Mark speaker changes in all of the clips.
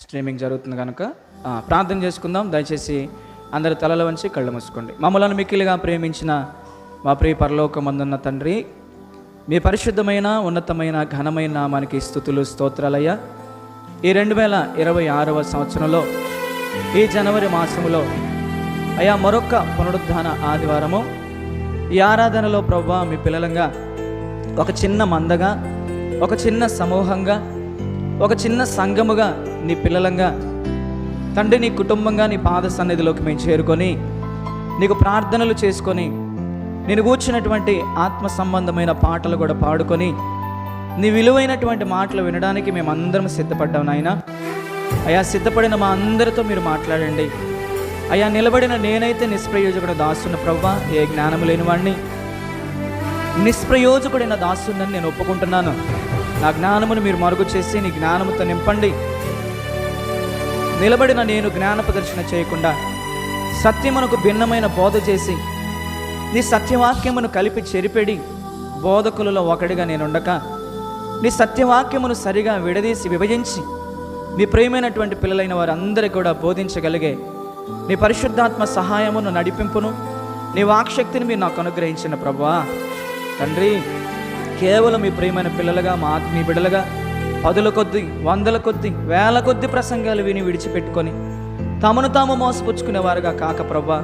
Speaker 1: Streaming జరుగుతుంది కనుక ప్రార్థన చేసుకుందాం. దయచేసి అందరు తలలు వంచి కళ్ళు మూసుకోండి. మమ్మలను మిక్కిలిగా ప్రేమించిన మా ప్రియ పరలోకమందున్న తండ్రి, మీ పరిశుద్ధమైన ఉన్నతమైన ఘనమైన నామానికి స్తుతులు స్తోత్రాలయ్యా. ఈ 2026వ సంవత్సరంలో ఈ జనవరి మాసంలో అయ్యా మరొక పునరుద్ధాన ఆదివారము ఈ ఆరాధనలో ప్రభువా మీ పిల్లలంగా ఒక చిన్న మందగా, ఒక చిన్న సమూహంగా, ఒక చిన్న సంఘముగా నీ పిల్లలంగా తండ్రి నీ కుటుంబంగా నీ పాద సన్నిధిలోకి మేము చేరుకొని నీకు ప్రార్థనలు చేసుకొని నేను కూర్చున్నటువంటి ఆత్మ సంబంధమైన పాటలు కూడా పాడుకొని నీ విలువైనటువంటి మాటలు వినడానికి మేమందరం సిద్ధపడ్డాం నాయన. అయ్యా సిద్ధపడిన మా అందరితో మీరు మాట్లాడండి అయ్యా. నిలబడిన నేనైతే నిష్ప్రయోజకుడు దాసున్న ప్రవ్వా, ఏ జ్ఞానము లేనివాడిని, నిష్ప్రయోజకుడైన దాసుని నేను ఒప్పుకుంటున్నాను. నా జ్ఞానమును మీరు మరుగు చేసి నీ జ్ఞానముతో నింపండి. నిలబడిన నేను జ్ఞాన ప్రదర్శన చేయకుండా సత్యమునకు భిన్నమైన బోధ చేసి నీ సత్యవాక్యమును కలిపి చెరిపెడి బోధకులలో ఒకడిగా నేనుండక నీ సత్యవాక్యమును సరిగా విడదీసి విభజించి నీ ప్రియమైనటువంటి పిల్లలైన వారందరికీ కూడా బోధించగలిగే నీ పరిశుద్ధాత్మ సహాయమును నడిపింపును నీ వాక్శక్తిని మీరు నాకు అనుగ్రహించిన ప్రభువా తండ్రి, కేవలం మీ ప్రియమైన పిల్లలుగా మా ఆత్మీయ బిడ్డలుగా 10ల కొద్ది 100ల కొద్ది 1000ల కొద్ది ప్రసంగాలు విని విడిచిపెట్టుకొని తమను తాము మోసపుచ్చుకునేవారుగా కాక ప్రభువా,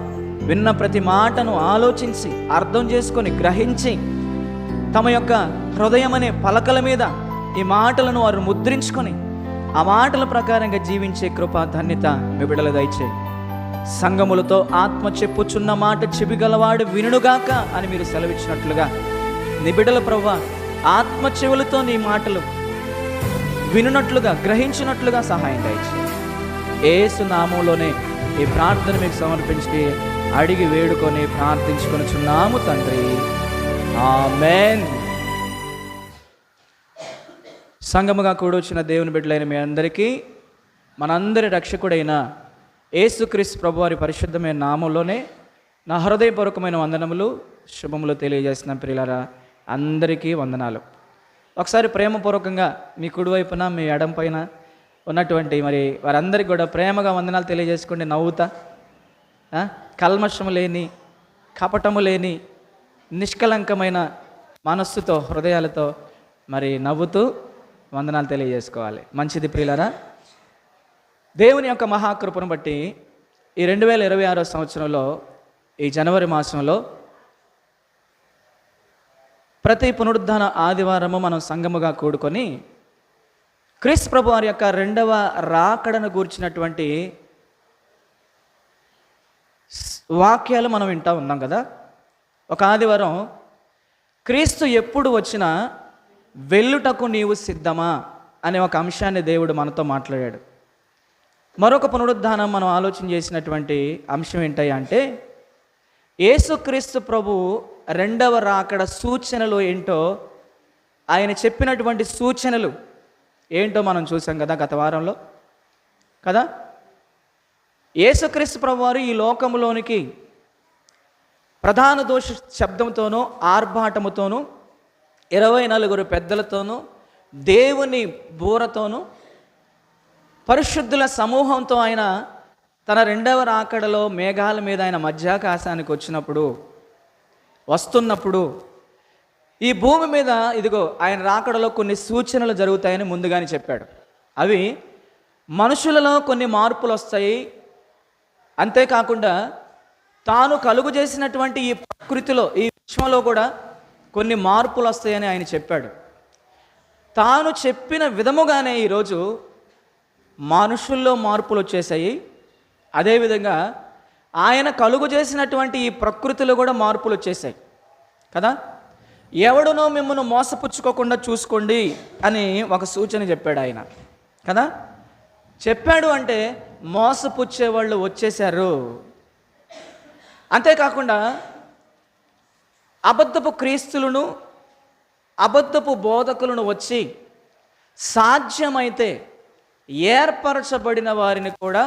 Speaker 1: విన్న ప్రతి మాటను ఆలోచించి అర్థం చేసుకొని గ్రహించి తమ యొక్క హృదయం అనే పలకల మీద ఈ మాటలను వారు ముద్రించుకొని ఆ మాటల ప్రకారంగా జీవించే కృప ధన్యత మీ బిడ్డలు దయచేయి. సంగములతో ఆత్మ చెప్పుచున్న మాట చెవిగలవాడు వినుగాక అని మీరు సెలవిచ్చినట్లుగా నీ బిడ్డల ప్రభువా ఆత్మ చెవులతో నీ మాటలు వినున్నట్లుగా గ్రహించినట్లుగా సహాయం దయచేయి. యేసు నామములోనే ఈ ప్రార్థన మీకు సమర్పించి అడిగి వేడుకొని ప్రార్థించుకొనుచున్నాము తండ్రి, ఆమేన్. సంఘముగా కూడొచ్చిన దేవుని బిడ్డలైన మీ అందరికీ మనందరి రక్షకుడైన యేసుక్రీస్తు ప్రభువారి పరిశుద్ధమైన నామంలోనే నా హృదయపూర్వకమైన వందనములు శుభములు తెలియజేసిన ప్రియులారా అందరికీ వందనాలు. ఒకసారి ప్రేమపూర్వకంగా మీ కుడివైపున మీ ఎడం పైన ఉన్నటువంటి మరి వారందరికీ కూడా ప్రేమగా వందనాలు తెలియజేసుకోండి. నవ్వుతా, కల్మషము లేని కపటము లేని నిష్కలంకమైన మనస్సుతో హృదయాలతో మరి నవ్వుతూ వందనాలు తెలియజేసుకోవాలి. మంచిది ప్రియులారా. దేవుని యొక్క మహాకృపను బట్టి ఈ 2026వ సంవత్సరంలో ఈ జనవరి మాసంలో ప్రతి పునరుద్ధాన ఆదివారము మనం సంఘముగా కూడుకొని క్రీస్తు ప్రభు వారి యొక్క 2వ రాకడను గూర్చినటువంటి వాక్యాలు మనం వింటూ ఉన్నాం కదా. ఒక ఆదివారం క్రీస్తు ఎప్పుడు వచ్చినా వెళ్ళుటకు నీవు సిద్ధమా అనే ఒక అంశాన్ని దేవుడు మనతో మాట్లాడాడు. మరొక పునరుద్ధానం మనం ఆలోచన చేసినటువంటి అంశం ఏంటయ్యా అంటే యేసుక్రీస్తు ప్రభు 2వ రాకడ సూచనలు ఏంటో, ఆయన చెప్పినటువంటి సూచనలు ఏంటో మనం చూసాం కదా గత వారంలో కదా. యేసుక్రీస్తు ప్రభు వారు ఈ లోకంలోనికి ప్రధాన దోష శబ్దంతోనూ ఆర్భాటముతోనూ 24 పెద్దలతోనూ దేవుని బూరతోనూ పరిశుద్ధుల సమూహంతో ఆయన తన 2వ రాకడలో మేఘాల మీద ఆయన మధ్యాకాశానికి వస్తున్నప్పుడు ఈ భూమి మీద ఇదిగో ఆయన రాకడలో కొన్ని సూచనలు జరుగుతాయని ముందుగానే చెప్పాడు. అవి మనుషులలో కొన్ని మార్పులు వస్తాయి, అంతేకాకుండా తాను కలుగు చేసినటువంటి ఈ ప్రకృతిలో ఈ విశ్వంలో కూడా కొన్ని మార్పులు వస్తాయని ఆయన చెప్పాడు. తాను చెప్పిన విధముగానే ఈరోజు మనుషుల్లో మార్పులు వచ్చేసాయి. అదేవిధంగా ఆయన కలుగు చేసినటువంటి ఈ ప్రకృతిలో కూడా మార్పులు వచ్చేసాయి కదా. ఎవడునో మిమ్మల్ని మోసపుచ్చుకోకుండా చూసుకోండి అని ఒక సూచన చెప్పాడు ఆయన కదా. చెప్పాడు అంటే మోసపుచ్చే వాళ్ళు వచ్చేసారు. అంతేకాకుండా అబద్ధపు క్రీస్తులను అబద్ధపు బోధకులను వచ్చి సాధ్యమైతే ఏర్పరచబడిన వారిని కూడా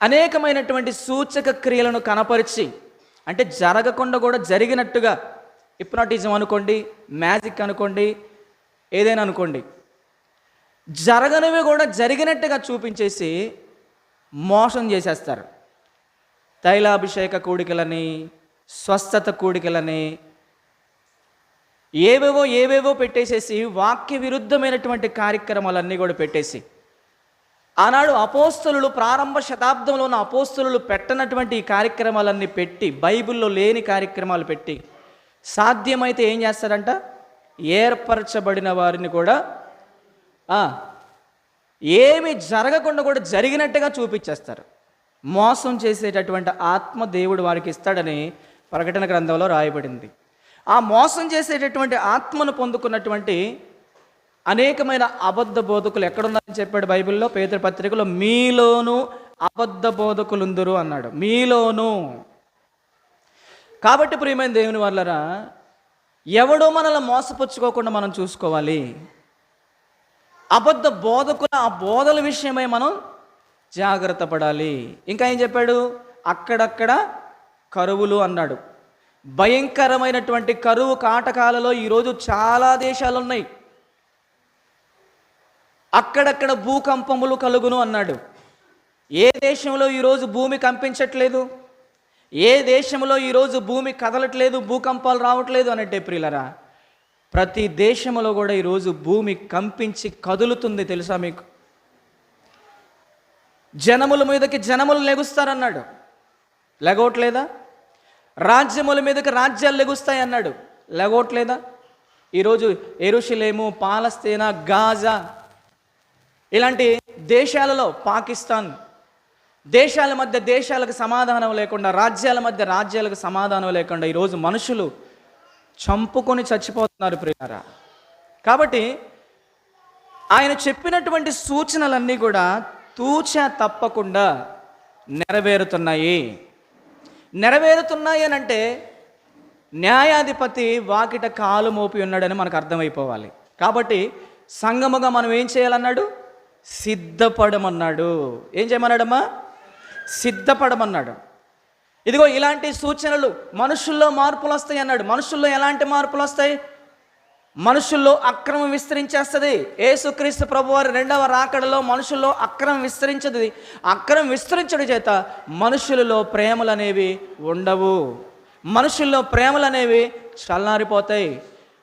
Speaker 1: అనేకమైనటువంటి సూచక క్రియలను కనపరిచి, అంటే జరగకుండా కూడా జరిగినట్టుగా, హిప్నాటిజం అనుకోండి, మ్యాజిక్ అనుకోండి, ఏదైనా అనుకోండి, జరగనివి కూడా జరిగినట్టుగా చూపించేసి మోసం చేసేస్తారు. తైలాభిషేక కూడికలని, స్వస్థత కూడికలని, ఏవేవో పెట్టేసేసి వాక్య విరుద్ధమైనటువంటి కార్యక్రమాలన్నీ కూడా పెట్టేసి, ఆనాడు అపోస్తలులు, ప్రారంభ శతాబ్దంలో ఉన్న అపోస్తలులు పెట్టనటువంటి ఈ కార్యక్రమాలన్నీ పెట్టి, బైబిల్లో లేని కార్యక్రమాలు పెట్టి, సాధ్యమైతే ఏం చేస్తారంట, ఏర్పరచబడిన వారిని కూడా ఏమి జరగకుండా కూడా జరిగినట్టుగా చూపించేస్తారు. మోసం చేసేటటువంటి ఆత్మ దేవుడు వారికి ఇస్తాడని ప్రకటన గ్రంథంలో రాయబడింది. ఆ మోసం చేసేటటువంటి ఆత్మను పొందుకున్నటువంటి అనేకమైన అబద్ధ బోధకులు ఎక్కడున్నారని చెప్పాడు బైబిల్లో, పేతురు పత్రికలో, మీలోనూ అబద్ధ బోధకులుందురు అన్నాడు. మీలోనూ. కాబట్టి ప్రియమైన దేవుని వాళ్ళరా, ఎవడో మనల్ని మోసపుచ్చుకోకుండా మనం చూసుకోవాలి. అబద్ధ బోధకుల ఆ బోధల విషయమై మనం జాగ్రత్త పడాలి. ఇంకా ఏం చెప్పాడు, అక్కడక్కడ కరువులు అన్నాడు. భయంకరమైనటువంటి కరువు కాటకాలలో ఈరోజు చాలా దేశాలు ఉన్నాయి. అక్కడక్కడ భూకంపములు కలుగును అన్నాడు. ఏ దేశంలో ఈరోజు భూమి కంపించట్లేదు, ఏ దేశంలో ఈరోజు భూమి కదలట్లేదు, భూకంపాలు రావట్లేదు అన్నట్టే ప్రియులరా, ప్రతి దేశంలో కూడా ఈరోజు భూమి కంపించి కదులుతుంది. తెలుసా మీకు? జనముల మీదకి జనములు లెగుస్తారన్నాడు, లెగవట్లేదా? రాజ్యముల మీదకి రాజ్యాలు లెగుస్తాయి అన్నాడు, లెగవట్లేదా? ఈరోజు యెరూషలేము, పాలస్తీనా, గాజా ఇలాంటి దేశాలలో, పాకిస్తాన్ దేశాల మధ్య దేశాలకు సమాధానం లేకుండా, రాజ్యాల మధ్య రాజ్యాలకు సమాధానం లేకుండా ఈరోజు మనుషులు చంపుకొని చచ్చిపోతున్నారు ప్రియులారా. కాబట్టి ఆయన చెప్పినటువంటి సూచనలన్నీ కూడా తూచా తప్పకుండా నెరవేరుతున్నాయి అని అంటే న్యాయాధిపతి వాకిట కాలు మోపి ఉన్నాడని మనకు అర్థమైపోవాలి. కాబట్టి సంఘముగా మనం ఏం చేయాలన్నాడు, సిద్ధపడమన్నాడు. ఏం చేయమన్నాడమ్మా? సిద్ధపడమన్నాడు. ఇదిగో ఇలాంటి సూచనలు, మనుషుల్లో మార్పులు వస్తాయి అన్నాడు. మనుషుల్లో ఎలాంటి మార్పులు వస్తాయి? మనుషుల్లో అక్రమం విస్తరించేస్తుంది. యేసుక్రీస్తు ప్రభువారి రెండవ రాకడలో మనుషుల్లో అక్రమం విస్తరించదు. అక్రమం విస్తరించడం చేత మనుషులలో ప్రేమలు అనేవి ఉండవు. మనుషుల్లో ప్రేమలు అనేవి చల్లారిపోతాయి.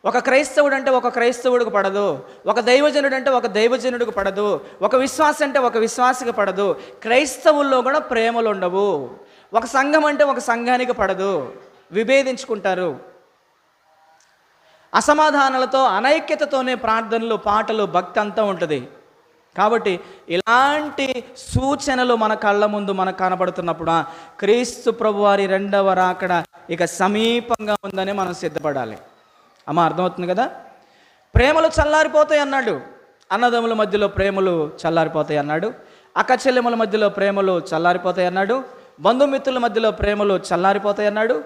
Speaker 1: ఒక క్రైస్తవుడు అంటే ఒక క్రైస్తవుడికి పడదు, ఒక దైవజనుడు అంటే ఒక దైవజనుడికి పడదు, ఒక విశ్వాసి అంటే ఒక విశ్వాసికి పడదు. క్రైస్తవుల్లో కూడా ప్రేమలు ఉండవు. ఒక సంఘం అంటే ఒక సంఘానికి పడదు, విభేదించుకుంటారు. అసమాధానాలతో, అనైక్యతతోనే ప్రార్థనలు, పాటలు, భక్తి అంతా ఉంటుంది. కాబట్టి ఇలాంటి సూచనలు మన కళ్ళ ముందు మనకు కనబడుతున్నప్పుడు క్రీస్తు ప్రభువారి రెండవ రాకడ ఇక సమీపంగా ఉందని మనం సిద్ధపడాలి. అమ్మ, అర్థమవుతుంది కదా? ప్రేమలు చల్లారిపోతాయి అన్నాడు. అన్నదమ్ముల మధ్యలో ప్రేమలు చల్లారిపోతాయి అన్నాడు. అక్క చెల్లెముల మధ్యలో ప్రేమలు చల్లారిపోతాయి అన్నాడు. బంధుమిత్రుల మధ్యలో ప్రేమలు చల్లారిపోతాయి అన్నాడు.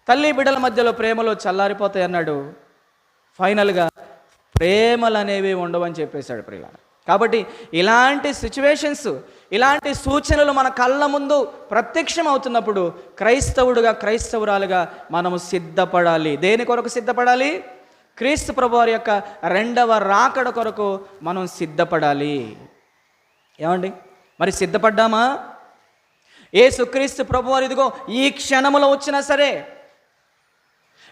Speaker 1: తల్లి బిడ్డల మధ్యలో ప్రేమలు చల్లారిపోతాయి అన్నాడు. ఫైనల్గా ప్రేమలు అనేవి ఉండవని చెప్పేశాడు ప్రియులారా. కాబట్టి ఇలాంటి సిచ్యువేషన్స్, ఇలాంటి సూచనలు మన కళ్ళ ముందు ప్రత్యక్షం అవుతున్నప్పుడు క్రైస్తవుడుగా, క్రైస్తవురాలుగా మనము సిద్ధపడాలి. దేని కొరకు సిద్ధపడాలి? క్రీస్తు ప్రభువారి యొక్క రెండవ రాకడ కొరకు మనం సిద్ధపడాలి. ఏమండి, మరి సిద్ధపడ్డామా? యేసుక్రీస్తు ప్రభువారు ఇదిగో ఈ క్షణములో వచ్చినా సరే,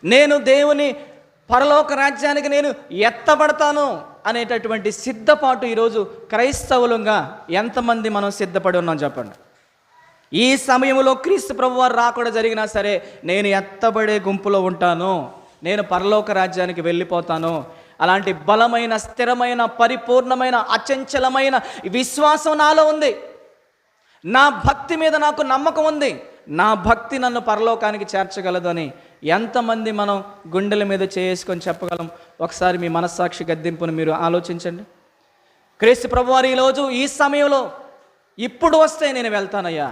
Speaker 1: నేను దేవుని పరలోక రాజ్యానికి నేను ఎత్తబడతాను అనేటటువంటి సిద్ధపాటు ఈరోజు క్రైస్తవులుగా ఎంతమంది మనం సిద్ధపడి ఉన్నాం చెప్పండి. ఈ సమయంలో క్రీస్తు ప్రభువారు రాకడ జరిగినా సరే, నేను ఎత్తబడే గుంపులో ఉంటాను, నేను పరలోక రాజ్యానికి వెళ్ళిపోతాను. అలాంటి బలమైన, స్థిరమైన, పరిపూర్ణమైన, అచంచలమైన విశ్వాసం నాలో ఉంది. నా భక్తి మీద నాకు నమ్మకం ఉంది. నా భక్తి నన్ను పరలోకానికి చేర్చగలదు అని ఎంతమంది మనం గుండెల మీద చేసుకొని చెప్పగలం? ఒకసారి మీ మనస్సాక్షి గద్దింపును మీరు ఆలోచించండి. క్రీస్తు ప్రభువారు ఈరోజు ఈ సమయంలో ఇప్పుడు వస్తే నేను వెళ్తానయ్యా,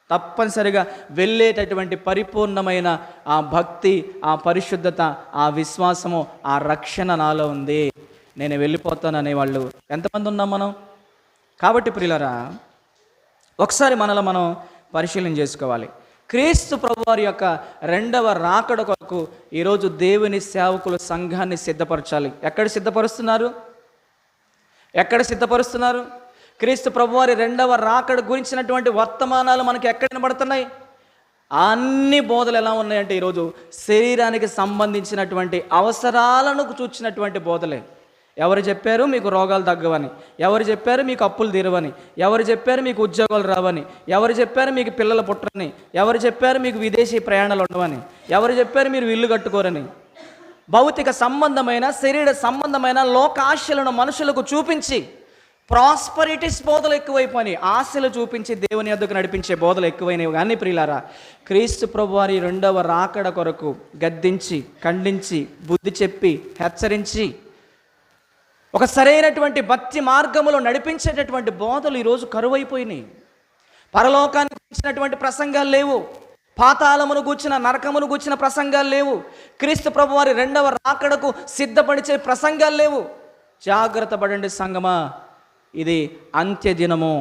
Speaker 1: తప్పనిసరిగా వెళ్ళేటటువంటి పరిపూర్ణమైన ఆ భక్తి, ఆ పరిశుద్ధత, ఆ విశ్వాసము, ఆ రక్షణ నాలో ఉంది, నేను వెళ్ళిపోతాను అనేవాళ్ళు ఎంతమంది ఉన్నాం మనం? కాబట్టి ప్రియులారా, ఒకసారి మనలో మనం పరిశీలన చేసుకోవాలి. క్రీస్తు ప్రభువారి యొక్క రెండవ రాకడ కొరకు ఈరోజు దేవుని సేవకులు సంఘాన్ని సిద్ధపరచాలి. ఎక్కడ సిద్ధపరుస్తున్నారు? ఎక్కడ సిద్ధపరుస్తున్నారు? క్రీస్తు ప్రభువారి రెండవ రాకడ గురించినటువంటి వర్తమానాలు మనకి ఎక్కడ వినబడుతున్నాయి? అన్ని బోధలు ఎలా ఉన్నాయంటే ఈరోజు శరీరానికి సంబంధించినటువంటి అవసరాలను చూచినటువంటి బోధలే. ఎవరు చెప్పారు మీకు రోగాలు తగ్గవని? ఎవరు చెప్పారు మీకు అప్పులు తీరవని? ఎవరు చెప్పారు మీకు ఉద్యోగాలు రావని? ఎవరు చెప్పారు మీకు పిల్లలు పుట్టరని? ఎవరు చెప్పారు మీకు విదేశీ ప్రయాణాలు ఉండవని? ఎవరు చెప్పారు మీరు ఇల్లు కట్టుకోరని? భౌతిక సంబంధమైన శరీర సంబంధమైన లోకాశలను మనుషులకు చూపించి ప్రాస్పరిటీస్ బోధలు ఎక్కువైపోయినాయి. ఆశలు చూపించి దేవుని యొద్దకు నడిపించే బోధలు ఎక్కువైనవి. కానీ ప్రియులారా, క్రీస్తు ప్రభువారి రెండవ రాకడ కొరకు గద్దించి, ఖండించి, బుద్ధి చెప్పి, హెచ్చరించి ఒక సరైనటువంటి భక్తి మార్గములో నడిపించేటటువంటి బోధలు ఈరోజు కరువైపోయినాయి. పరలోకాన్ని గురించినటువంటి ప్రసంగాలు లేవు. పాతాళమును గూర్చిన, నరకమును గూర్చిన ప్రసంగాలు లేవు. క్రీస్తు ప్రభువారి రెండవ రాకడకు సిద్ధపడిచే ప్రసంగాలు లేవు. జాగ్రత్త పడండి సంగమా, ఇది అంత్యదినము,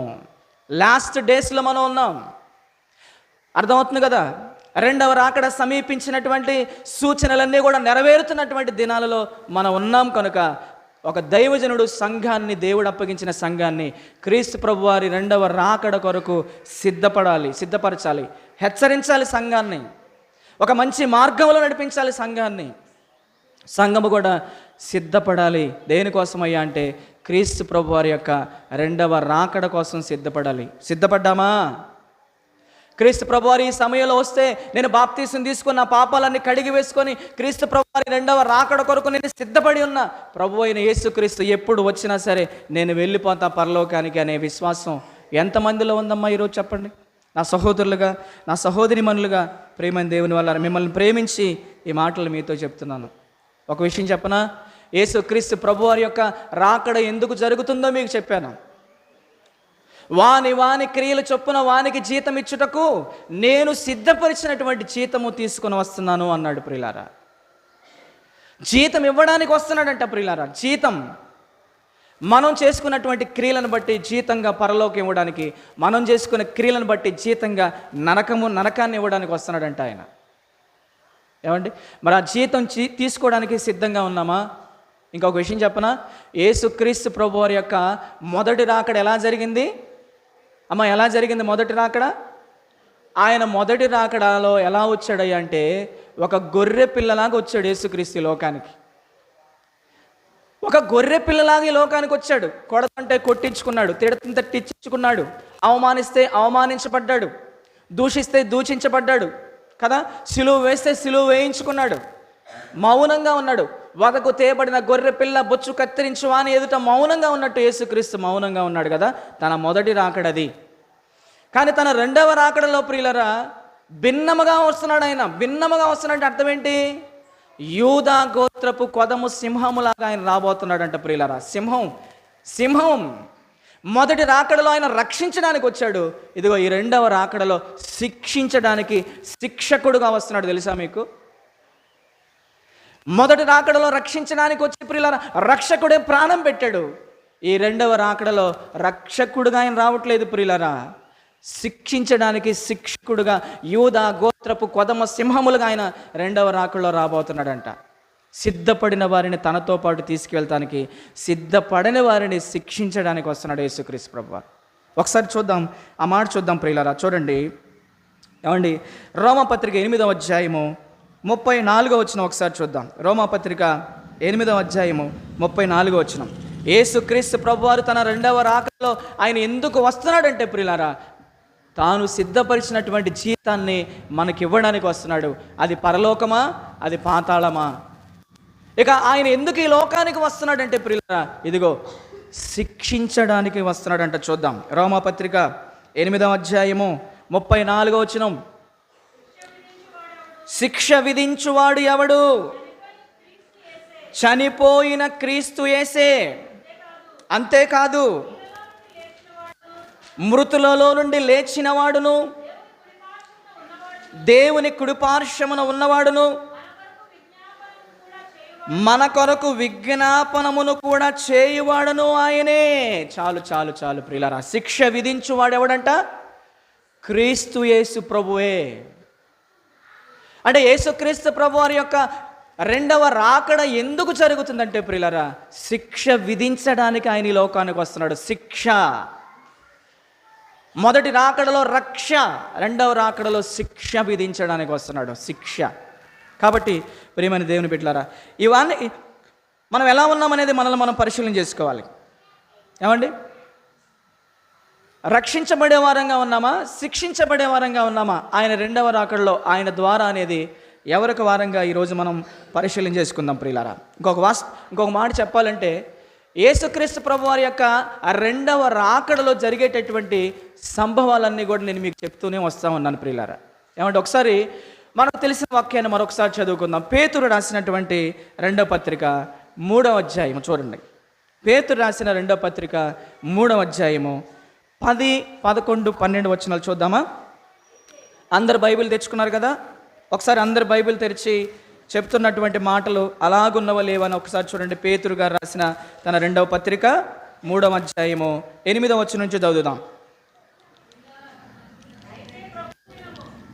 Speaker 1: లాస్ట్ డేస్లో మనం ఉన్నాం. అర్థమవుతుంది కదా? రెండవ రాకడ సమీపించినటువంటి సూచనలన్నీ కూడా నెరవేరుతున్నటువంటి దినాలలో మనం ఉన్నాం. కనుక ఒక దైవజనుడు సంఘాన్ని, దేవుడు అప్పగించిన సంఘాన్ని క్రీస్తు ప్రభువారి రెండవ రాకడ కొరకు సిద్ధపరచాలి, హెచ్చరించాలి సంఘాన్ని, ఒక మంచి మార్గంలో నడిపించాలి సంఘాన్ని. సంఘము కూడా సిద్ధపడాలి. దేనికోసమయ్యా అంటే క్రీస్తు ప్రభువారి యొక్క రెండవ రాకడ కోసం సిద్ధపడాలి. సిద్ధపడ్డామా? క్రీస్తు ప్రభువారి ఈ సమయంలో వస్తే నేను బాప్తీసం తీసుకున్న పాపాలన్నీ కడిగి వేసుకొని క్రీస్తు ప్రభువారి రెండవ రాకడ కొరకు నేను సిద్ధపడి ఉన్నా. ప్రభు అయిన యేసుక్రీస్తు ఎప్పుడు వచ్చినా సరే నేను వెళ్ళిపోతా పరలోకానికి అనే విశ్వాసం ఎంతమందిలో ఉందమ్మా ఈరోజు చెప్పండి. నా సహోదరులుగా, నా సహోదరి మనులుగా, ప్రేమైన దేవుని వల్ల మిమ్మల్ని ప్రేమించి ఈ మాటలు మీతో చెప్తున్నాను. ఒక విషయం చెప్పనా? యేసుక్రీస్తు ప్రభువారి యొక్క రాకడ ఎందుకు జరుగుతుందో మీకు చెప్పాను. వాని క్రియలు చొప్పున వానికి జీతం ఇచ్చుటకు నేను సిద్ధపరిచినటువంటి జీతము తీసుకొని వస్తున్నాను అన్నాడు. ప్రియులారా, జీతం ఇవ్వడానికి వస్తున్నాడంట. ప్రియులారా, జీతం మనం చేసుకున్నటువంటి క్రియలను బట్టి జీతంగా పరలోకం ఇవ్వడానికి, మనం చేసుకున్న క్రియలను బట్టి జీతంగా నరకాన్ని ఇవ్వడానికి వస్తున్నాడంట ఆయన. ఏమండి, మరి ఆ జీతం తీసుకోవడానికి సిద్ధంగా ఉన్నామా? ఇంకొక విషయం చెప్పనా? యేసుక్రీస్తు ప్రభువారి యొక్క మొదటి రాకడ ఎలా జరిగింది అమ్మ? ఎలా జరిగింది మొదటి రాకడ? ఆయన మొదటి రాకడలో ఎలా వచ్చాడయ్యా అంటే ఒక గొర్రె పిల్లలాగా వచ్చాడు యేసుక్రీస్తు లోకానికి. ఒక గొర్రె పిల్లలాగా ఈ లోకానికి వచ్చాడు. కొడతంటే కొట్టించుకున్నాడు, తిడుతుంటే తిట్టించుకున్నాడు, అవమానిస్తే అవమానించబడ్డాడు, దూషిస్తే దూషించబడ్డాడు కదా, సిలువ వేస్తే సిలువ వేయించుకున్నాడు, మౌనంగా ఉన్నాడు. వదకు తేబడిన గొర్రె పిల్ల బొచ్చు కత్తిరించు అని ఎదుట మౌనంగా ఉన్నట్టు యేసుక్రీస్తు మౌనంగా ఉన్నాడు కదా. తన మొదటి రాకడది. కానీ తన రెండవ రాకడలో ప్రియులరా భిన్నముగా వస్తున్నాడు. ఆయన భిన్నముగా వస్తున్నాడంటే అర్థం ఏంటి? యూదా గోత్రపు కొదము సింహములాగా ఆయన రాబోతున్నాడంట. ప్రియులరా, సింహం మొదటి రాకడలో ఆయన రక్షించడానికి వచ్చాడు. ఇదిగో ఈ రెండవ రాకడలో శిక్షించడానికి శిక్షకుడుగా వస్తున్నాడు. తెలుసా మీకు? మొదటి రాకడలో రక్షించడానికి వచ్చి ప్రియులారా రక్షకుడే ప్రాణం పెట్టాడు. ఈ రెండవ రాకడలో రక్షకుడుగా ఆయన రావట్లేదు ప్రియులారా, శిక్షించడానికి శిక్షకుడుగా యూదా గోత్రపు కొదమ సింహములుగా ఆయన రెండవ రాకడలో రాబోతున్నాడంట. సిద్ధపడిన వారిని తనతో పాటు తీసుకువెళ్తానికి, సిద్ధపడని వారిని శిక్షించడానికి వస్తున్నాడు యేసుక్రీస్తు ప్రభువారు. ఒకసారి చూద్దాం, ఆ మాట చూద్దాం ప్రియులారా. చూడండి, ఏమండి, రోమపత్రిక 8వ అధ్యాయము 34వ వచనం ఒకసారి చూద్దాం. రోమపత్రిక 8వ అధ్యాయము 34వ వచనం. యేసుక్రీస్తు ప్రభువారు తన రెండవ రాకడలో ఆయన ఎందుకు వస్తున్నాడంటే ప్రియులారా, తాను సిద్ధపరిచినటువంటి జీతాన్ని మనకి ఇవ్వడానికి వస్తున్నాడు. అది పరలోకమా, అది పాతాళమా? ఇక ఆయన ఎందుకు ఈ లోకానికి వస్తున్నాడంటే ప్రియులారా, ఇదిగో శిక్షించడానికి వస్తున్నాడంట. చూద్దాం, రోమపత్రిక 8వ అధ్యాయము 34వ వచనం. శిక్ష విధించువాడు ఎవడు? చనిపోయిన క్రీస్తు యేసే. అంతేకాదు, మృతులలో నుండి లేచిన వాడును, దేవుని కుడిపార్శ్వమున ఉన్నవాడును, మన కొరకు విజ్ఞాపనమును కూడా చేయువాడును ఆయనే. చాలు చాలు చాలు ప్రియులారా, శిక్ష విధించువాడు ఎవడంట? క్రీస్తు యేసు ప్రభువే. అంటే యేసుక్రీస్తు ప్రభువారి యొక్క రెండవ రాకడ ఎందుకు జరుగుతుందంటే ప్రియులారా, శిక్ష విధించడానికి ఆయన ఈ లోకానికి వస్తున్నాడు. శిక్ష. మొదటి రాకడలో రక్ష, రెండవ రాకడలో శిక్ష విధించడానికి వస్తున్నాడు. శిక్ష. కాబట్టి ప్రియమైన దేవుని బిడ్డలారా, ఇవన్నీ మనం ఎలా ఉన్నామనేది మనల్ని మనం పరిశీలన చేసుకోవాలి. ఏమండి, రక్షించబడే వారంగా ఉన్నామా, శిక్షించబడే వారంగా ఉన్నామా? ఆయన రెండవ రాకడలో ఆయన ద్వారా అనేది ఎవరికి వారంగా ఈరోజు మనం పరిశీలన చేసుకుందాం ప్రియులారా. ఇంకొక మాట చెప్పాలంటే, యేసుక్రీస్తు ప్రభు వారి యొక్క ఆ రెండవ రాకడలో జరిగేటటువంటి సంభవాలన్నీ కూడా నేను మీకు చెప్తూనే వస్తూ ఉన్నాను ప్రియులారా. ఏమంటే ఒకసారి మనకు తెలిసిన వాక్యాన్ని మరొకసారి చదువుకుందాం. పేతురు రాసినటువంటి రెండవ పత్రిక 3వ అధ్యాయము చూడండి. పేతురు రాసిన రెండవ పత్రిక 3వ అధ్యాయము 10, 11, 12 వచనాలు చూద్దామా? అందరు బైబిల్ తెచ్చుకున్నారు కదా? ఒకసారి అందరు బైబిల్ తెరిచి చెప్తున్నటువంటి మాటలు అలాగున్నవా లేవని ఒకసారి చూడండి. పేతురు గారు రాసిన తన రెండవ పత్రిక 3వ అధ్యాయము 8వ వచనం నుంచి చదువుదాం.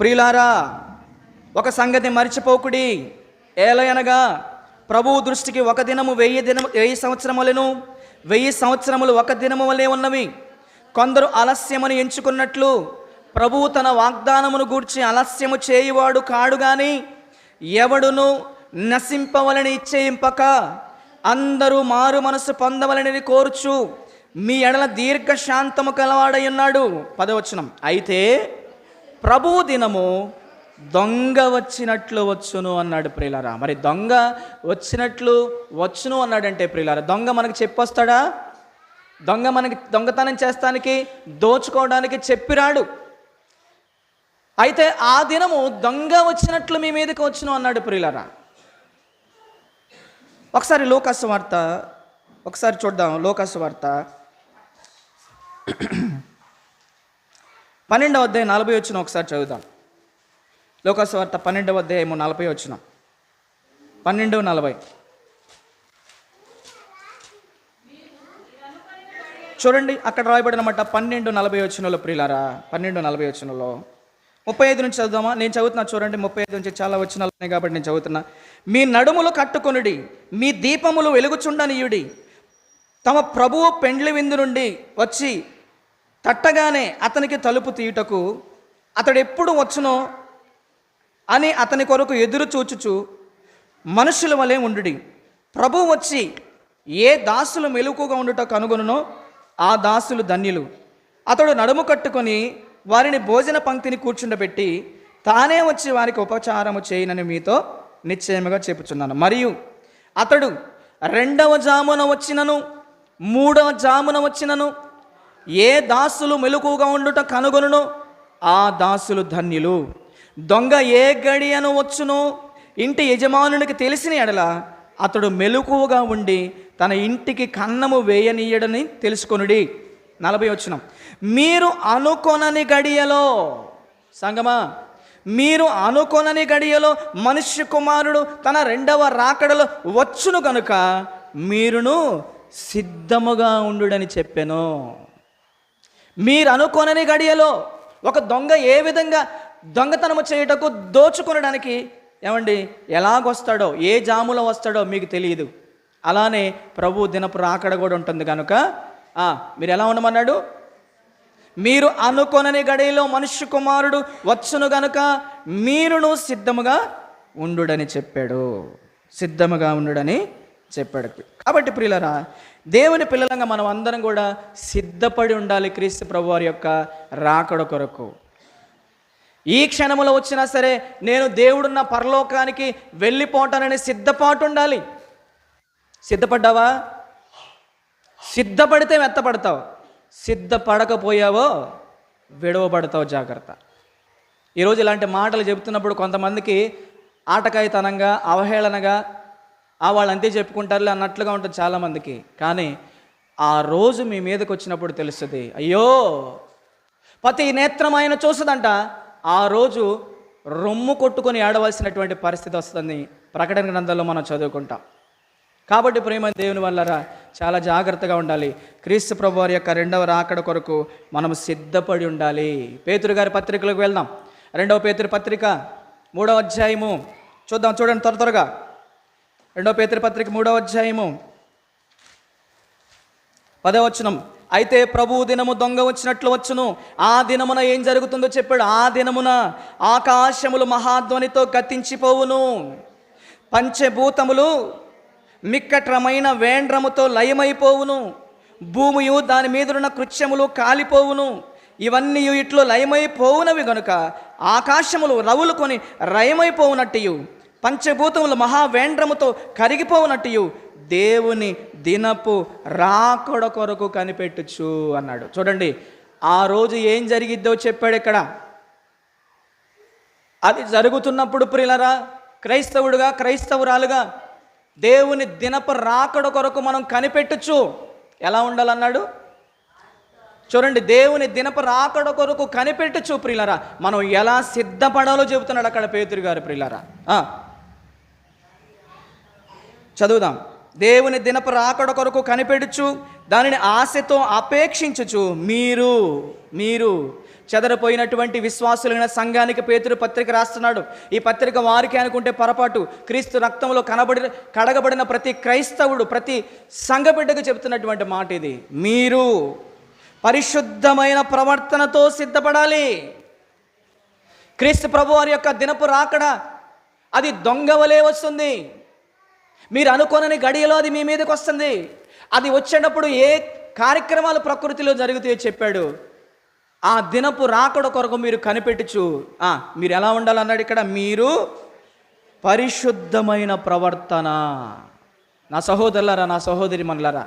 Speaker 1: ప్రియులారా, ఒక సంగతి మరిచిపోకుడి. ఏలయనగా ప్రభువు దృష్టికి ఒక దినము 1000 సంవత్సరములను, 1000 సంవత్సరములు ఒక దినము వలె ఉన్నవి. కొందరు ఆలస్యమని ఎంచుకున్నట్లు ప్రభువు తన వాగ్దానమును గూర్చి ఆలస్యము చేయువాడు కాడు గాని, ఎవడును నశింపవలని ఇచ్చేయింపక అందరూ మారు మనసు పొందవలని కోరుచు మీ ఎడల దీర్ఘశాంతము కలవాడై ఉన్నాడు. 10వ వచనం. అయితే ప్రభువు దినము దొంగ వచ్చినట్లు వచ్చును అన్నాడు ప్రియులారా. మరి దొంగ వచ్చినట్లు వచ్చును అన్నాడంటే ప్రియులారా, దొంగ మనకి చెప్పొస్తాడా? దొంగ మనకి దొంగతనం చేస్తానికి, దోచుకోవడానికి చెప్పిరాడు. అయితే ఆ దినము దొంగ వచ్చినట్లు మీ మీదకి వచ్చును అన్నాడు ప్రియులారా. ఒకసారి లోకాసు వార్త ఒకసారి చూద్దాం. లోకాసు వార్త 12వ అధ్యాయం 40 వచనం ఒకసారి చదువుదాం. లోకాసు వార్త 12వ అధ్యాయము 40 వచనం. 12:40 చూడండి. అక్కడ రాయబడిన మాట 12:40 వచనంలో ప్రియులారా, 12:40 వచనంలో 35 నుంచి చదువుదామా? నేను చదువుతున్నా చూడండి. 35 నుంచి చాలా వచనాలు ఉన్నాయి కాబట్టి నేను చదువుతున్నా. మీ నడుములు కట్టుకొనుడి, మీ దీపములు వెలుగుచుండనీయుడి. తమ ప్రభువు పెండ్లి విందు నుండి వచ్చి తట్టగానే అతనికి తలుపు తీయుటకు అతడు ఎప్పుడు వచ్చునో అని అతని కొరకు ఎదురు చూచుచు మనుషుల వలె ఉండుడి. ప్రభువు వచ్చి ఏ దాసులు మెలకుగా ఉండుట కనుగొనునో ఆ దాసులు ధన్యులు. అతడు నడుము కట్టుకొని వారిని భోజన పంక్తిని కూర్చుండబెట్టి తానే వచ్చి వారికి ఉపచారము చేయనని మీతో నిశ్చయముగా చెప్పుచున్నాను. మరియు అతడు 2వ జామున వచ్చినను 3వ జామున వచ్చినను ఏ దాసులు మెలకుగా ఉండుట కనుగొనునో ఆ దాసులు ధన్యులు. దొంగ ఏ గడియను వచ్చునో ఇంటి యజమానునికి తెలిసిన ఎడల అతడు మెలకువగా ఉండి తన ఇంటికి కన్నము వేయనీయడని తెలుసుకొనుడి. 40 వచనం. మీరు అనుకొనని గడియలో, సంగమా, మీరు అనుకొనని గడియలో మనుష్య కుమారుడు తన రెండవ రాకడలో వచ్చును కనుక మీరును సిద్ధముగా ఉండుడని చెప్పాను. మీరు అనుకొనని గడియలో ఒక దొంగ ఏ విధంగా దొంగతనము చేయుటకు, దోచుకొనడానికి ఏమండి ఎలాగొస్తాడో, ఏ జాములో వస్తాడో మీకు తెలియదు. అలానే ప్రభు దినపు రాకడ కూడా ఉంటుంది కనుక మీరు ఎలా ఉండమన్నాడు? మీరు అనుకొనని గడియలో మనుష్య కుమారుడు వచ్చును గనుక మీరును సిద్ధముగా ఉండుడని చెప్పాడు. సిద్ధముగా ఉండుడని చెప్పాడు. కాబట్టి ప్రియులరా, దేవుని పిల్లలంగా మనం అందరం కూడా సిద్ధపడి ఉండాలి క్రీస్తు ప్రభు వారి యొక్క రాకడ కొరకు. ఈ క్షణంలో వచ్చినా సరే నేను దేవుడున్న పరలోకానికి వెళ్ళిపోతానని సిద్ధపాటు ఉండాలి. సిద్ధపడ్డావా? సిద్ధపడితే మెత్తపడతావు, సిద్ధపడకపోయావో విడవబడతావు. జాగ్రత్త. ఈరోజు ఇలాంటి మాటలు చెబుతున్నప్పుడు కొంతమందికి ఆటకాయితనంగా, అవహేళనగా వాళ్ళు అంతే చెప్పుకుంటారులే అన్నట్లుగా ఉంటుంది చాలామందికి. కానీ ఆ రోజు మీ మీదకి వచ్చినప్పుడు తెలుస్తుంది, అయ్యో ప్రతి నేత్రం ఆయన చూస్తుందంట. ఆ రోజు రొమ్ము కొట్టుకొని ఏడవలసినటువంటి పరిస్థితి వస్తుంది. ప్రకటన గ్రంథంలో మనం చదువుకుంటాం. కాబట్టి ప్రేమ దేవుని వల్లరా చాలా జాగ్రత్తగా ఉండాలి. క్రీస్తు ప్రభు వారి యొక్క రెండవ రాకడ కొరకు మనం సిద్ధపడి ఉండాలి. పేతురు గారి పత్రికలకు వెళ్దాం. 2వ పేతురు పత్రిక 3వ అధ్యాయము చూద్దాం. చూడండి త్వరగా 2 పేతురు పత్రిక 3వ అధ్యాయము 10వ వచనం. అయితే ప్రభువు దినము దొంగ వచ్చినట్లు వచ్చును, ఆ దినమున ఏం జరుగుతుందో చెప్పాడు. ఆ దినమున ఆకాశములు మహాధ్వనితో గతించిపోవును, పంచభూతములు మిక్కటమైన వేండ్రముతో లయమైపోవును, భూమియు దాని మీదున్న కృత్యములు కాలిపోవును. ఇవన్నీ ఇట్లు లయమైపోవునవి గనుక ఆకాశములు రవులుకొని లయమైపోవునట్టు, పంచభూతములు మహావేండ్రముతో కరిగిపోవునట్టు దేవుని దినపు రాకడ కొరకు కనిపెట్టుచు అన్నాడు. చూడండి, ఆ రోజు ఏం జరిగిద్దో చెప్పాడు ఇక్కడ. అది జరుగుతున్నప్పుడు ప్రియులరా, క్రైస్తవుడుగా క్రైస్తవురాలుగా దేవుని దినపు రాకడ కొరకు మనం కనిపెట్టుచు ఎలా ఉండాలన్నాడు. చూడండి, దేవుని దినపు రాకడ కొరకు కనిపెట్టుచు ప్రియులరా మనం ఎలా సిద్ధపడాలో చెబుతున్నాడు అక్కడ పేతురు గారు. ప్రియులరా చదువుదాం. దేవుని దినపు రాకడ కొరకు కనిపెట్టుచు దానిని ఆశతో అపేక్షించుచు మీరు చెదరిపోయినటువంటి విశ్వాసులైన సంఘానికి పేతురు పత్రిక రాస్తున్నాడు. ఈ పత్రిక వారికి అనుకుంటే పొరపాటు. క్రీస్తు రక్తంలో కడగబడిన ప్రతి క్రైస్తవుడు, ప్రతి సంఘ బిడ్డకు చెబుతున్నటువంటి మాట ఇది. మీరు పరిశుద్ధమైన ప్రవర్తనతో సిద్ధపడాలి. క్రీస్తు ప్రభు వారి యొక్క దినపు రాకడ అది దొంగవలే వస్తుంది. మీరు అనుకోనని గడియలో అది మీ మీదకి వస్తుంది. అది వచ్చేటప్పుడు ఏ కార్యక్రమాలు ప్రకృతిలో జరుగుతాయో చెప్పాడు. ఆ దినపు రాకడ కొరకు మీరు కనిపెట్టుచు మీరు ఎలా ఉండాలన్నాడు ఇక్కడ. మీరు పరిశుద్ధమైన ప్రవర్తన. నా సహోదరులారా, నా సహోదరి మనలారా,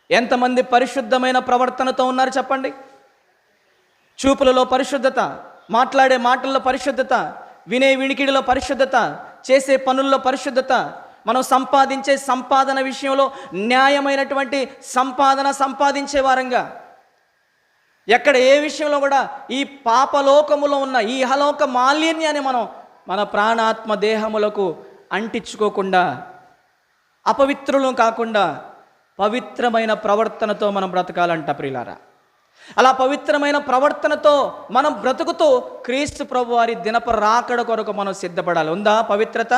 Speaker 1: ఎంతమంది పరిశుద్ధమైన ప్రవర్తనతో ఉన్నారు చెప్పండి. చూపులలో పరిశుద్ధత, మాట్లాడే మాటల్లో పరిశుద్ధత, వినే వినికిడిలో పరిశుద్ధత, చేసే పనుల్లో పరిశుద్ధత, మనం సంపాదించే సంపాదన విషయంలో న్యాయమైనటువంటి సంపాదించే వారంగా, ఎక్కడ ఏ విషయంలో కూడా ఈ పాపలోకములో ఉన్న ఈ ఇహలోక మాలిన్యాన్ని మనం మన ప్రాణాత్మ దేహములకు అంటించుకోకుండా, అపవిత్రులు కాకుండా పవిత్రమైన ప్రవర్తనతో మనం బ్రతకాలంట ప్రియులారా. అలా పవిత్రమైన ప్రవర్తనతో మనం బ్రతుకుతూ క్రీస్తు ప్రభు వారి దినపు రాకడ కొరకు మనం సిద్ధపడాలి. ఉందా పవిత్రత?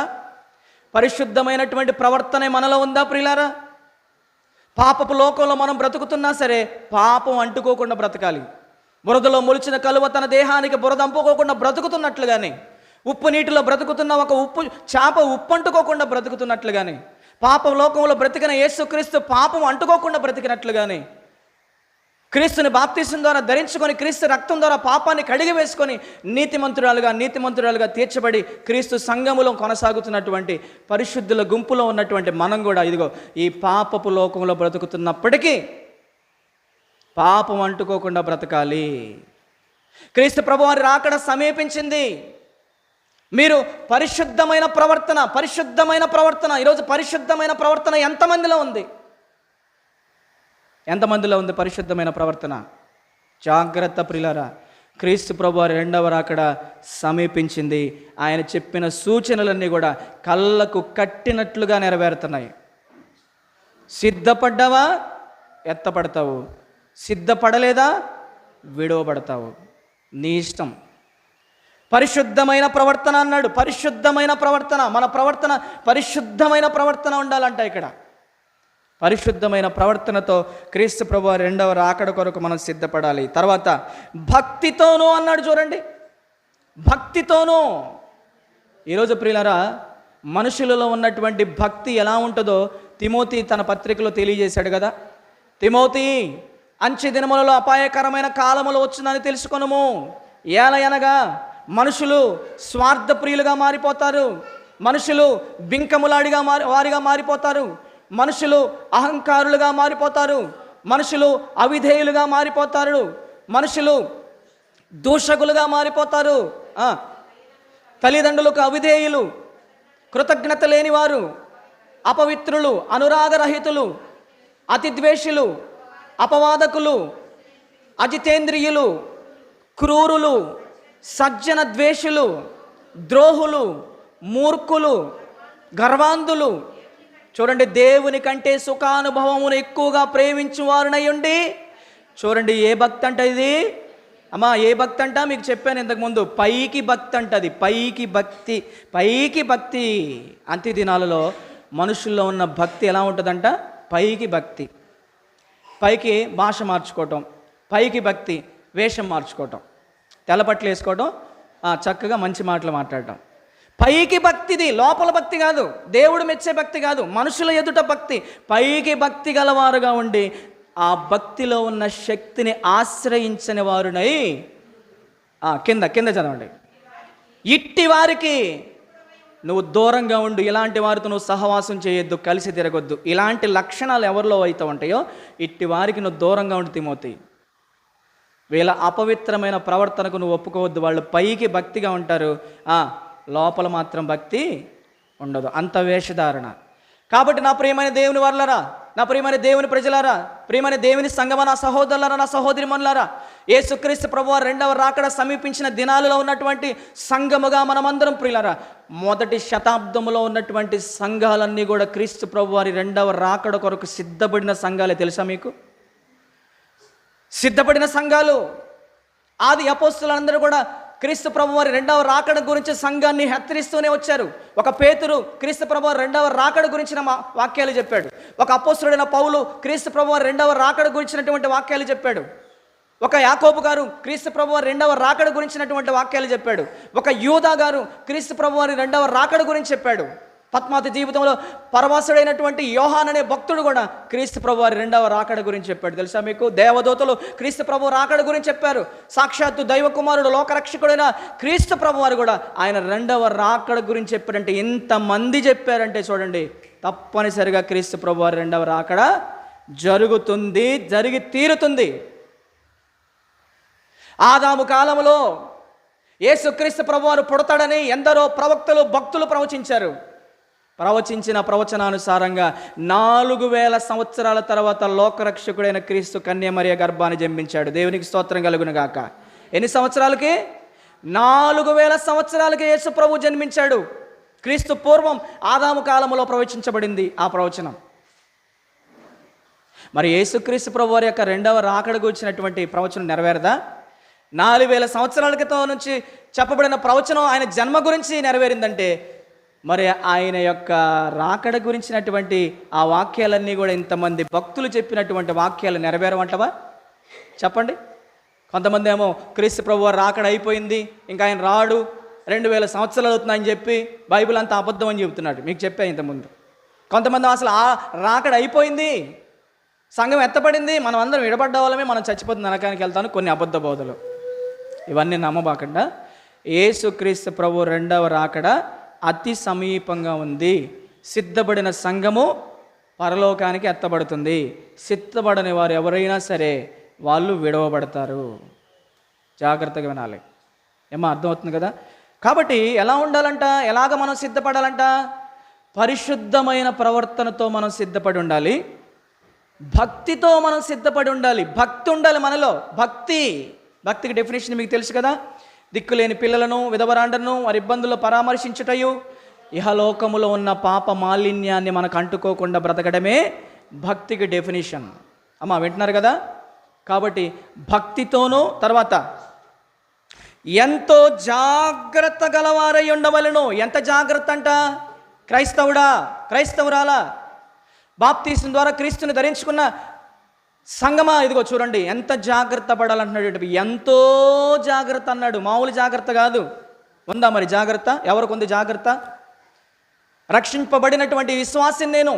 Speaker 1: పరిశుద్ధమైనటువంటి ప్రవర్తన మనలో ఉందా ప్రియులారా? పాపపు లోకంలో మనం బ్రతుకుతున్నా సరే పాపం అంటుకోకుండా బ్రతకాలి. బురదలో మొలిచిన కలువ తన దేహానికి బురద అంపుకోకుండా బ్రతుకుతున్నట్లుగానే, ఉప్పు నీటిలో బ్రతుకుతున్న ఒక చేప ఉప్పు అంటుకోకుండా బ్రతుకుతున్నట్లుగానే, పాపం లోకంలో బ్రతికిన యేసుక్రీస్తు పాపం అంటుకోకుండా బ్రతికినట్లుగానే, క్రీస్తుని బాప్తిసం ద్వారా ధరించుకొని క్రీస్తు రక్తం ద్వారా పాపాన్ని కడిగి వేసుకొని నీతిమంతురాలుగా తీర్చబడి క్రీస్తు సంఘములో కొనసాగుతున్నటువంటి పరిశుద్ధుల గుంపులో ఉన్నటువంటి మనం కూడా ఇదిగో ఈ పాపపు లోకంలో బ్రతుకుతున్నప్పటికీ పాపం అంటుకోకుండా బ్రతకాలి. క్రీస్తు ప్రభువారి రాకడ సమీపించింది. మీరు పరిశుద్ధమైన ప్రవర్తన ఈరోజు పరిశుద్ధమైన ప్రవర్తన ఎంతమందిలో ఉంది? ఎంతమందిలో ఉంది పరిశుద్ధమైన ప్రవర్తన? జాగ్రత్త ప్రియులారా, క్రీస్తు ప్రభువారి రెండవ రాకడ సమీపించింది. ఆయన చెప్పిన సూచనలన్నీ కూడా కళ్ళకు కట్టినట్లుగా నెరవేరుతున్నాయి. సిద్ధపడ్డావా? ఎత్తపడతావు. సిద్ధపడలేదా? విడవబడతావు. నీ ఇష్టం. పరిశుద్ధమైన ప్రవర్తన అన్నాడు. పరిశుద్ధమైన ప్రవర్తన, మన ప్రవర్తన పరిశుద్ధమైన ప్రవర్తన ఉండాలంట ఇక్కడ. పరిశుద్ధమైన ప్రవర్తనతో క్రీస్తు ప్రభువారి రెండవ రాకడ కొరకు మనం సిద్ధపడాలి. తర్వాత భక్తితోనూ అన్నాడు. చూడండి, భక్తితోనూ. ఈరోజు ప్రియులారా, మనుషులలో ఉన్నటువంటి భక్తి ఎలా ఉంటుందో తిమోతి తన పత్రికలో తెలియజేశాడు కదా. తిమోతి, అంచె దినములలో అపాయకరమైన కాలములు వచ్చునని తెలుసుకొనుము. ఏలయనగా మనుషులు స్వార్థప్రియులుగా మారిపోతారు, మనుషులు బింకములాడిగా వారిగా మారిపోతారు, మనుషులు అహంకారులుగా మారిపోతారు, మనుషులు అవిధేయులుగా మారిపోతారు, మనుషులు దూషకులుగా మారిపోతారు, తల్లిదండ్రులకు అవిధేయులు, కృతజ్ఞత లేనివారు, అపవిత్రులు, అనురాగరహితులు, అతిద్వేషులు, అపవాదకులు, అజితేంద్రియులు, క్రూరులు, సజ్జన ద్వేషులు, ద్రోహులు, మూర్ఖులు, గర్వాంధులు. చూడండి, దేవుని కంటే సుఖానుభవమును ఎక్కువగా ప్రేమించు వారునై ఉండి. చూడండి, ఏ భక్తి అంట ఇది? అమ్మా, ఏ భక్తి అంట? మీకు చెప్పాను ఇంతకుముందు, పైకి భక్తి అంటది. పైకి భక్తి. అంత్య దినాలలో మనుషుల్లో ఉన్న భక్తి ఎలా ఉంటుందంట? పైకి భక్తి, పైకి భాష మార్చుకోవటం, పైకి భక్తి వేషం మార్చుకోవటం, తెల్లపట్లు వేసుకోవటం, చక్కగా మంచి మాటలు మాట్లాడటం. పైకి భక్తిది, లోపల భక్తి కాదు, దేవుడు మెచ్చే భక్తి కాదు, మనుషుల ఎదుట భక్తి. పైకి భక్తి గలవారుగా ఉండి ఆ భక్తిలో ఉన్న శక్తిని ఆశ్రయించని వారునై కింద చదవండి. ఇట్టి వారికి నువ్వు దూరంగా ఉండు, ఇలాంటి వారితో నువ్వు సహవాసం చేయొద్దు, కలిసి తిరగొద్దు. ఇలాంటి లక్షణాలు ఎవరిలో అయితే ఉంటాయో ఇట్టి వారికి నువ్వు దూరంగా ఉండు తిమోతి. వీళ్ళ అపవిత్రమైన ప్రవర్తనకు నువ్వు ఒప్పుకోవద్దు. వాళ్ళు పైకి భక్తిగా ఉంటారు, లోపల మాత్రం భక్తి ఉండదు, అంత వేషధారణ. కాబట్టి నా ప్రియమైన దేవుని వర్లరా, నా ప్రియమైన దేవుని ప్రజలారా, ప్రియమైన దేవుని సంగమ, నా సహోదరులారా, నా సహోదరిమణులారా, యేసుక్రీస్తు ప్రభువు రెండవ రాకడ సమీపించిన దినాలలో ఉన్నటువంటి సంఘముగా మనమందరం ప్రియులారా, మొదటి శతాబ్దంలో ఉన్నటువంటి సంఘాలన్నీ కూడా క్రీస్తు ప్రభువు వారి రెండవ రాకడ కొరకు సిద్ధపడిన సంఘాలే. తెలుసా మీకు? సిద్ధపడిన సంఘాలు. ఆది అపోస్తలులందరూ కూడా క్రీస్తు ప్రభు వారి రెండవ రాకడ గురించి సంఘాన్ని హెచ్చరిస్తూనే వచ్చారు. ఒక పేతురు క్రీస్తు ప్రభు వారి రెండవ రాకడ గురించిన వాక్యాలు చెప్పాడు. ఒక అపోస్తలుడైన పౌలు క్రీస్తు ప్రభు వారి రెండవ రాకడ గురించినటువంటి వాక్యాలు చెప్పాడు. ఒక యాకోబు గారు క్రీస్తు ప్రభు వారి రెండవ రాకడ గురించినటువంటి వాక్యాలు చెప్పాడు. ఒక యూదా గారు క్రీస్తు ప్రభు వారి రెండవ రాకడ గురించి చెప్పాడు. పద్మావతి జీవితంలో పరవాసుడైనటువంటి యోహాన్ అనే భక్తుడు కూడా క్రీస్తు ప్రభు వారి రెండవ రాకడ గురించి చెప్పాడు. తెలుసా మీకు? దేవదూతలు క్రీస్తు ప్రభు రాకడ గురించి చెప్పారు. సాక్షాత్తు దైవ కుమారుడు లోకరక్షకుడైన క్రీస్తు ప్రభు వారు కూడా ఆయన రెండవ రాకడ గురించి చెప్పారంటే ఎంతమంది చెప్పారంటే చూడండి, తప్పనిసరిగా క్రీస్తు ప్రభు వారి రెండవ రాకడ జరుగుతుంది, జరిగి తీరుతుంది. ఆదాము కాలంలో యేసుక్రీస్తు ప్రభు వారు పుడతాడని ఎందరో ప్రవక్తలు భక్తులు ప్రవచించారు. ప్రవచించిన ప్రవచనానుసారంగా 4000 సంవత్సరాల తర్వాత లోకరక్షకుడైన క్రీస్తు కన్యమరియ గర్భాన్ని జన్మించాడు. దేవునికి స్తోత్రం కలుగును గాక. ఎన్ని సంవత్సరాలకి? 4000 సంవత్సరాలకి యేసు ప్రభు జన్మించాడు. క్రీస్తు పూర్వం ఆదాము కాలంలో ప్రవచించబడింది ఆ ప్రవచనం. మరి యేసుక్రీస్తు ప్రభు వారి యొక్క రెండవ రాకడకు వచ్చినటువంటి ప్రవచనం నెరవేరదా? 4000 సంవత్సరాల క్రితం నుంచి చెప్పబడిన ప్రవచనం ఆయన జన్మ గురించి నెరవేరిందంటే మరి ఆయన యొక్క రాకడ గురించినటువంటి ఆ వాక్యాలన్నీ కూడా ఇంతమంది భక్తులు చెప్పినటువంటి వాక్యాలు నెరవేరమంటవా? చెప్పండి. కొంతమంది ఏమో క్రీస్తు ప్రభు వారు రాకడ అయిపోయింది, ఇంకా ఆయన రాడు, 2000 సంవత్సరాలు అవుతుందని చెప్పి బైబిల్ అంతా అబద్ధం అని చెబుతున్నాడు. మీకు చెప్పా ఇంతకుముందు. కొంతమంది అసలు ఆ రాకడ అయిపోయింది, సంఘం ఎత్తపడింది, మనం అందరం విడబడ్డ వాళ్ళమే, మనం చచ్చిపోతుంది నరకానికి వెళ్తాను, కొన్ని అబద్ధ బోధలు. ఇవన్నీ నమ్మబాకుండా యేసుక్రీస్తు ప్రభు రెండవ రాకడ అతి సమీపంగా ఉంది. సిద్ధపడిన సంఘము పరలోకానికి ఎత్తబడుతుంది. సిద్ధపడని వారు ఎవరైనా సరే వాళ్ళు విడవబడతారు. జాగ్రత్తగా వినాలి. ఏమో అర్థమవుతుంది కదా? కాబట్టి ఎలా ఉండాలంట? ఎలాగ మనం సిద్ధపడాలంట? పరిశుద్ధమైన ప్రవర్తనతో మనం సిద్ధపడి ఉండాలి, భక్తితో మనం సిద్ధపడి ఉండాలి. భక్తి ఉండాలి మనలో. భక్తికి డెఫినేషన్ మీకు తెలుసు కదా? దిక్కులేని పిల్లలను, విధవరాండను వారి ఇబ్బందుల్లో పరామర్శించుటయు, ఇహలోకములో ఉన్న పాప మాలిన్యాన్ని మనకు అంటుకోకుండా బ్రతకడమే భక్తికి డెఫినేషన్. అమ్మా వింటున్నారు కదా? కాబట్టి భక్తితోనూ, తర్వాత ఎంతో జాగ్రత్త గలవారై ఉండవలెను. ఎంత జాగ్రత్త అంట? క్రైస్తవుడా, క్రైస్తవురాలా, బాప్తీసం ద్వారా క్రీస్తుని ధరించుకున్న సంగమా, ఇదిగో చూడండి ఎంత జాగ్రత్త పడాలంటున్నాడు. ఎంతో జాగ్రత్త అన్నాడు, మామూలు జాగ్రత్త కాదు. ఉందా మరి జాగ్రత్త? ఎవరికి ఉంది జాగ్రత్త? రక్షింపబడినటువంటి విశ్వాసిని నేను,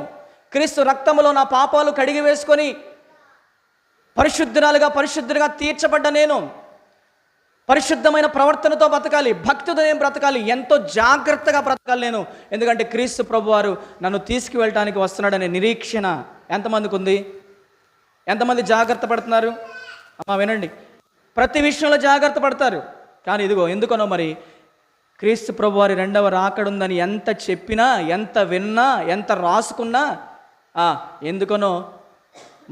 Speaker 1: క్రీస్తు రక్తములో నా పాపాలు కడిగి వేసుకొని పరిశుద్ధుడిగా తీర్చబడ్డ నేను పరిశుద్ధమైన ప్రవర్తనతో బ్రతకాలి, భక్తితో నేను బ్రతకాలి, ఎంతో జాగ్రత్తగా బ్రతకాలి నేను. ఎందుకంటే క్రీస్తు ప్రభువారు నన్ను తీసుకువెళ్ళటానికి వస్తున్నాడనే నిరీక్షణ ఎంతమందికి ఉంది? ఎంతమంది జాగ్రత్త పడుతున్నారు? అమ్మా వినండి, ప్రతి విషయంలో జాగ్రత్త పడతారు. కానీ ఇదిగో ఎందుకనో మరి క్రీస్తు ప్రభువారి రెండవ రాకడుందని ఎంత చెప్పినా, ఎంత విన్నా, ఎంత రాసుకున్నా ఎందుకనో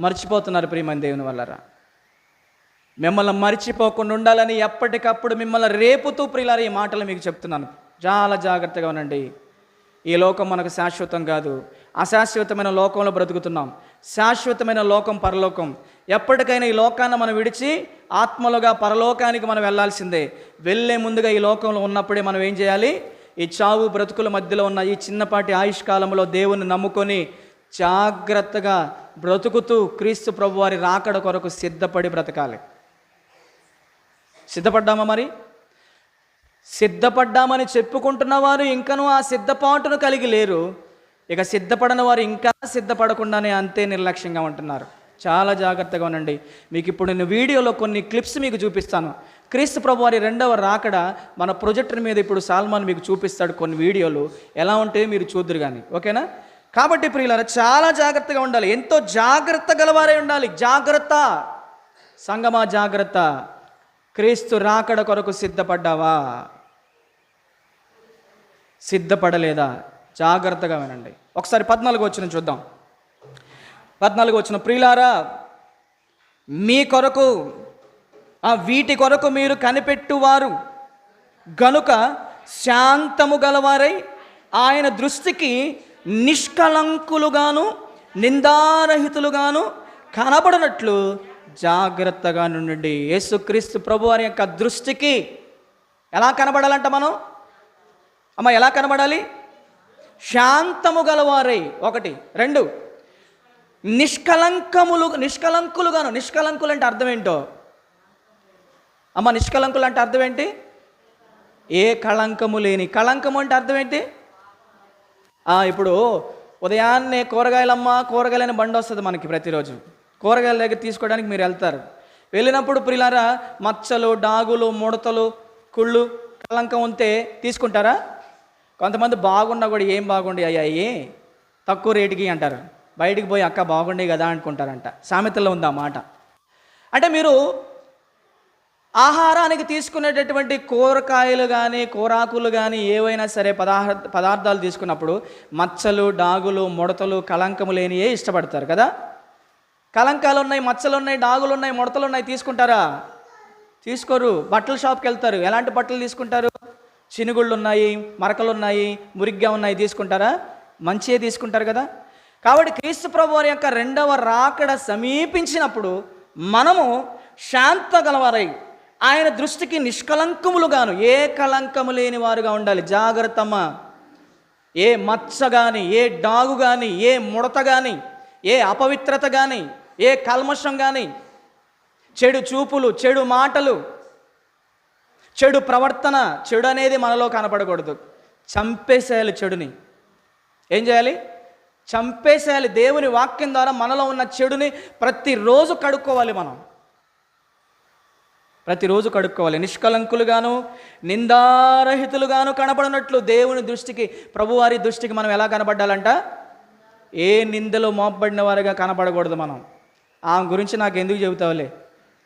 Speaker 1: మర్చిపోతున్నారు. ప్రియమైన దేవుని వల్లరా, మిమ్మల్ని మర్చిపోకుండా ఉండాలని ఎప్పటికప్పుడు మిమ్మల్ని రేపుతూ ప్రియులారా ఈ మాటలు మీకు చెప్తున్నాను. చాలా జాగ్రత్తగా ఉండండి. ఈ లోకం మనకు శాశ్వతం కాదు, అశాశ్వతమైన లోకంలో బ్రతుకుతున్నాం. శాశ్వతమైన లోకం పరలోకం. ఎప్పటికైనా ఈ లోకాన్ని మనం విడిచి ఆత్మలుగా పరలోకానికి మనం వెళ్ళాల్సిందే. వెళ్ళే ముందుగా ఈ లోకంలో ఉన్నప్పుడే మనం ఏం చేయాలి? ఈ చావు బ్రతుకుల మధ్యలో ఉన్న ఈ చిన్నపాటి ఆయుష్కాలంలో దేవుని నమ్ముకొని జాగ్రత్తగా బ్రతుకుతూ క్రీస్తు ప్రభువారి రాకడ కొరకు సిద్ధపడి బ్రతకాలి. సిద్ధపడ్డామా? మరి సిద్ధపడ్డామని చెప్పుకుంటున్న వారు ఇంకనూ ఆ సిద్ధపాటును కలిగి లేరు. ఇక సిద్ధపడని వారు ఇంకా సిద్ధపడకుండానే అంతే నిర్లక్ష్యంగా ఉంటున్నారు. చాలా జాగ్రత్తగా ఉండండి. మీకు ఇప్పుడు నేను వీడియోలో కొన్ని క్లిప్స్ మీకు చూపిస్తాను. క్రీస్తు ప్రభువారి రెండవ రాకడ మన ప్రొజెక్టర్ మీద ఇప్పుడు సాల్మాన్ మీకు చూపిస్తాడు కొన్ని వీడియోలు. ఎలా ఉంటే మీరు చూద్దురు కానీ, ఓకేనా? కాబట్టి ప్రియులారా, చాలా జాగ్రత్తగా ఉండాలి. ఎంతో జాగ్రత్త గలవారై ఉండాలి. జాగ్రత్త సంగమా, జాగ్రత్త. క్రీస్తు రాకడ కొరకు సిద్ధపడ్డావా? సిద్ధపడలేదా? జాగ్రత్తగా వినండి. ఒకసారి 14వ వచనం చూద్దాం. 14వ వచనం, ప్రియులారా, మీ కొరకు వీటి కొరకు మీరు కనిపెట్టువారు గనుక శాంతము గలవారై ఆయన దృష్టికి నిష్కళంకులుగాను నిందారహితులుగాను కనబడినట్లు జాగ్రత్తగా నుండి. యేసుక్రీస్తు ప్రభువారి యొక్క దృష్టికి ఎలా కనబడాలంట మనం? ఎలా కనబడాలి? శాంతము గలవారై, 1. 2, నిష్కలంకులుగాను. నిష్కలంకులు అంటే అర్థం ఏంటో నిష్కలంకులు అంటే అర్థం ఏంటి? ఏ కళంకము లేని. కళంకము అంటే అర్థం ఏంటి? ఇప్పుడు ఉదయాన్నే కూరగాయలని బండి వస్తుంది మనకి ప్రతిరోజు. కూరగాయల దగ్గర తీసుకోవడానికి మీరు వెళ్తారు. వెళ్ళినప్పుడు ప్రియులారా, మచ్చలు, డాగులు, ముడతలు, కుళ్ళు, కళంకం ఉంటే తీసుకుంటారా? కొంతమంది బాగున్నా కూడా ఏం బాగుండి అయ్యాయి తక్కువ రేటుకి అంటారు. బయటికి పోయి అక్క బాగుండే కదా అనుకుంటారంట. సామెతల్లో ఉంది ఆ మాట. అంటే మీరు ఆహారానికి తీసుకునేటటువంటి కూరగాయలు కానీ కూరాకులు కానీ ఏవైనా సరే పదార్థాలు తీసుకున్నప్పుడు మచ్చలు, డాగులు, ముడతలు, కళంకము లేనియే ఇష్టపడతారు కదా. కళంకాలు ఉన్నాయి, మచ్చలు ఉన్నాయి, డాగులు ఉన్నాయి, ముడతలు ఉన్నాయి, తీసుకుంటారా? తీసుకోరు. బట్టల షాప్కి వెళ్తారు. ఎలాంటి బట్టలు తీసుకుంటారు? చినుగుళ్ళు ఉన్నాయి, మరకలు ఉన్నాయి, మురిగ్గా ఉన్నాయి, తీసుకుంటారా? మంచిగా తీసుకుంటారు కదా. కాబట్టి క్రీస్తు ప్రభువారి యొక్క రెండవ రాకడ సమీపించినప్పుడు మనము శాంత గలవారై ఆయన దృష్టికి నిష్కలంకములుగాను, ఏ కళంకము లేని వారుగా ఉండాలి. జాగ్రత్తమ్మా. ఏ మచ్చ కానీ, ఏ డాగు కానీ, ఏ ముడత కానీ, ఏ అపవిత్రత కానీ, ఏ కల్మషం కానీ, చెడు చూపులు, చెడు మాటలు, చెడు ప్రవర్తన, చెడు అనేది మనలో కనపడకూడదు. చంపేసేయాలి చెడుని. ఏం చేయాలి? చంపేసేయాలి. దేవుని వాక్యం ద్వారా మనలో ఉన్న చెడుని ప్రతిరోజు కడుక్కోవాలి. మనం ప్రతిరోజు కడుక్కోవాలి. నిష్కలంకులుగాను నిందారహితులుగాను కనపడినట్లు దేవుని దృష్టికి, ప్రభువారి దృష్టికి మనం ఎలా కనపడాలంట? ఏ నిందలో మోపబడిన వారిగా కనపడకూడదు. మనం ఆమె గురించి నాకు ఎందుకు చెబుతావులే,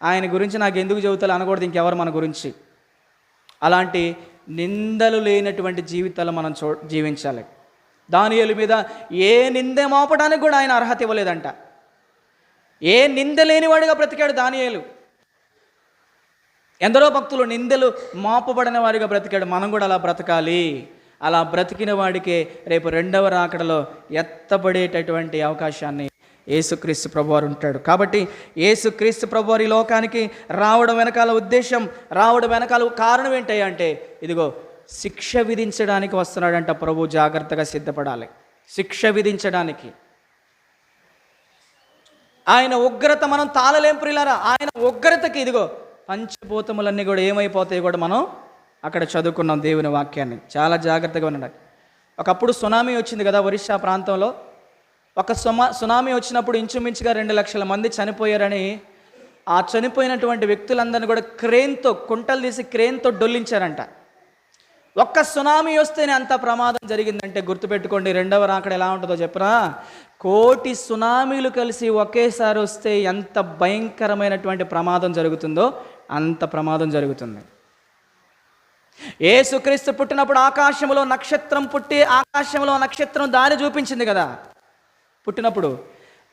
Speaker 1: ఆయన గురించి నాకు ఎందుకు చెబుతావు అనకూడదు ఇంకెవరు మన గురించి. అలాంటి నిందలు లేనటువంటి జీవితాలు మనం జీవించాలి. దానియేలు మీద ఏ నింద మోపడానికి కూడా ఆయన అర్హత ఇవ్వలేదంట. ఏ నింద లేనివాడిగా బ్రతికాడు దానియేలు. ఎందరో భక్తులు నిందలు మోపబడిన వారిగా బ్రతికాడు. మనం కూడా అలా బ్రతకాలి. అలా బ్రతికిన వాడికే రేపు రెండవ రాకడలో ఎత్తబడేటటువంటి అవకాశాన్ని యేసుక్రీస్తు ప్రభువారు ఉంటాడు. కాబట్టి యేసుక్రీస్తు ప్రభువారు ఈ లోకానికి రావడం వెనకాల ఉద్దేశం, రావడం వెనకాల కారణం ఏంటంటే ఇదిగో శిక్ష విధించడానికి వస్తున్నాడంట ప్రభు. జాగ్రత్తగా సిద్ధపడాలి. శిక్ష విధించడానికి. ఆయన ఉగ్రత మనం తాళలేం ప్రియులారా. ఆయన ఉగ్రతకి ఇదిగో పంచభూతములన్నీ కూడా ఏమైపోతాయి కూడా మనం అక్కడ చదువుకున్నాం దేవుని వాక్యాన్ని. చాలా జాగ్రత్తగా ఉండండి. ఒకప్పుడు సునామీ వచ్చింది కదా ఒరిస్సా ప్రాంతంలో. ఒక సునామీ వచ్చినప్పుడు ఇంచుమించుగా 2 లక్షల మంది చనిపోయారని ఆ చనిపోయినటువంటి వ్యక్తులందరినీ కూడా క్రేన్తో, కుంటలు తీసి క్రేన్తో డొల్లించారంట. ఒక్క సునామీ వస్తేనే అంత ప్రమాదం జరిగిందంటే గుర్తుపెట్టుకోండి. రెండవ రాకడ ఎలా ఉంటుందో చెప్పరా? 1,000,000 సునామీలు కలిసి ఒకేసారి వస్తే ఎంత భయంకరమైనటువంటి ప్రమాదం జరుగుతుందో అంత ప్రమాదం జరుగుతుంది. యేసుక్రీస్తు పుట్టినప్పుడు ఆకాశంలో నక్షత్రం పుట్టి, ఆకాశంలో నక్షత్రం దారి చూపించింది కదా. పుట్టినప్పుడు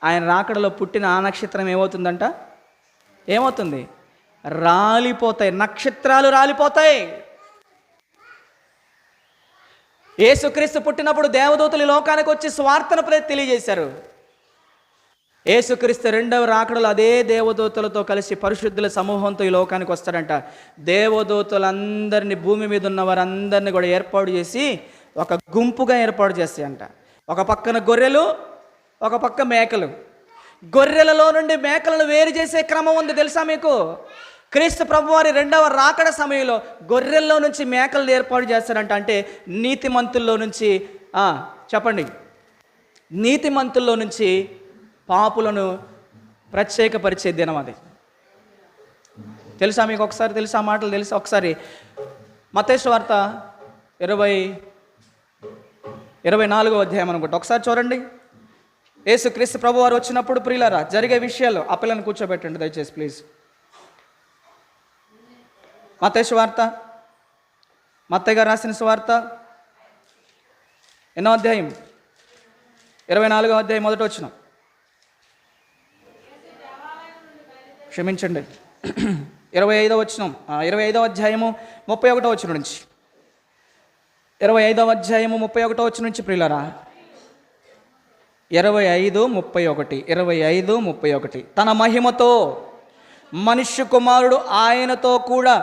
Speaker 1: ఆయన రాకడలో పుట్టిన ఆ నక్షత్రం ఏమవుతుందంట? ఏమవుతుంది? రాలిపోతాయి. నక్షత్రాలు రాలిపోతాయి. యేసుక్రీస్తు పుట్టినప్పుడు దేవదూతలు లోకానికి వచ్చి స్వార్థను తెలియజేశారు. యేసుక్రీస్తు రెండవ రాకడలో అదే దేవదూతలతో కలిసి పరిశుద్ధుల సమూహంతో ఈ లోకానికి వస్తాడంట. దేవదూతలందరినీ, భూమి మీద ఉన్న వారందరినీ కూడా ఏర్పాటు చేసి ఒక గుంపుగా ఏర్పాటు చేస్తాయంట. ఒక పక్కన గొర్రెలు, ఒక పక్క మేకలు. గొర్రెలలో నుండి మేకలను వేరు చేసే క్రమం ఉంది తెలుసా మీకు? క్రీస్తు ప్రభువారి రెండవ రాకడ సమయంలో గొర్రెల్లో నుంచి మేకలను ఏర్పాటు చేస్తారంట. అంటే నీతిమంతుల్లో నుంచి చెప్పండి, నీతిమంతుల్లో నుంచి పాపులను ప్రత్యేకపరిచే దినం అది. తెలుసా మీకు? ఒకసారి తెలుసా మాటలు? తెలుసా? ఒకసారి మత్తయి సువార్త 24వ అధ్యాయం అనుకుంటా, ఒకసారి చూడండి. యేసుక్రీస్తు ప్రభువారు వచ్చినప్పుడు ప్రియులారా జరిగే విషయాలు. ఆ పిల్లని కూర్చోబెట్టండి దయచేసి ప్లీజ్. మత్తయి సువార్త, మత్తయి గారు రాసిన సువార్త ఎన్నో అధ్యాయం? 24వ అధ్యాయం మొదటి వచనం. క్షమించండి, 25వ వచనం. 25వ అధ్యాయము 31వ వచనం నుంచి. 25వ అధ్యాయము 31వ వచనం నుంచి ప్రియులారా. 25:31 తన మహిమతో మనుష్య కుమారుడు ఆయనతో కూడా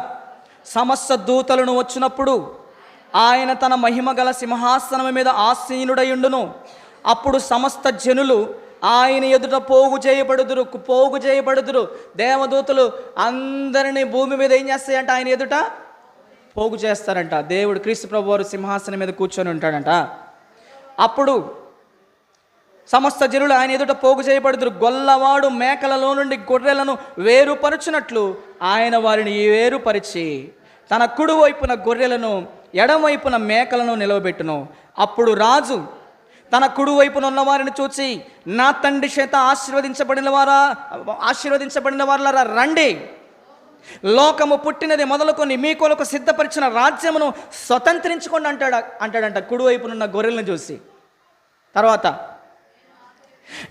Speaker 1: సమస్త దూతలను వచ్చినప్పుడు ఆయన తన మహిమ గల సింహాసనం మీద ఆసీనుడయుండును. అప్పుడు సమస్త జనులు ఆయన ఎదుట పోగు చేయబడుదురు. దేవదూతలు అందరినీ భూమి మీద ఏం చేస్తాయంట? ఆయన ఎదుట పోగు చేస్తారంట. దేవుడు క్రీస్తు ప్రభువారు సింహాసనం మీద కూర్చొని ఉంటాడంట. అప్పుడు సమస్త జనులు ఆయన ఎదుట పోగు చేయబడుదురు. గొల్లవాడు మేకలలో నుండి గొర్రెలను వేరుపరచునట్లు ఆయన వారిని వేరుపరిచి తన కుడి వైపున గొర్రెలను, ఎడమవైపున మేకలను నిలవబెట్టును. అప్పుడు రాజు తన కుడి వైపున ఉన్న వారిని చూచి, నా తండ్రి చేత ఆశీర్వదించబడిన వారులారా రండి, లోకము పుట్టినది మొదలుకొని మీ కొరకు సిద్ధపరిచిన రాజ్యమును స్వతంత్రించుకోండి అంటాడంట కుడి వైపునున్న గొర్రెలను చూసి. తర్వాత,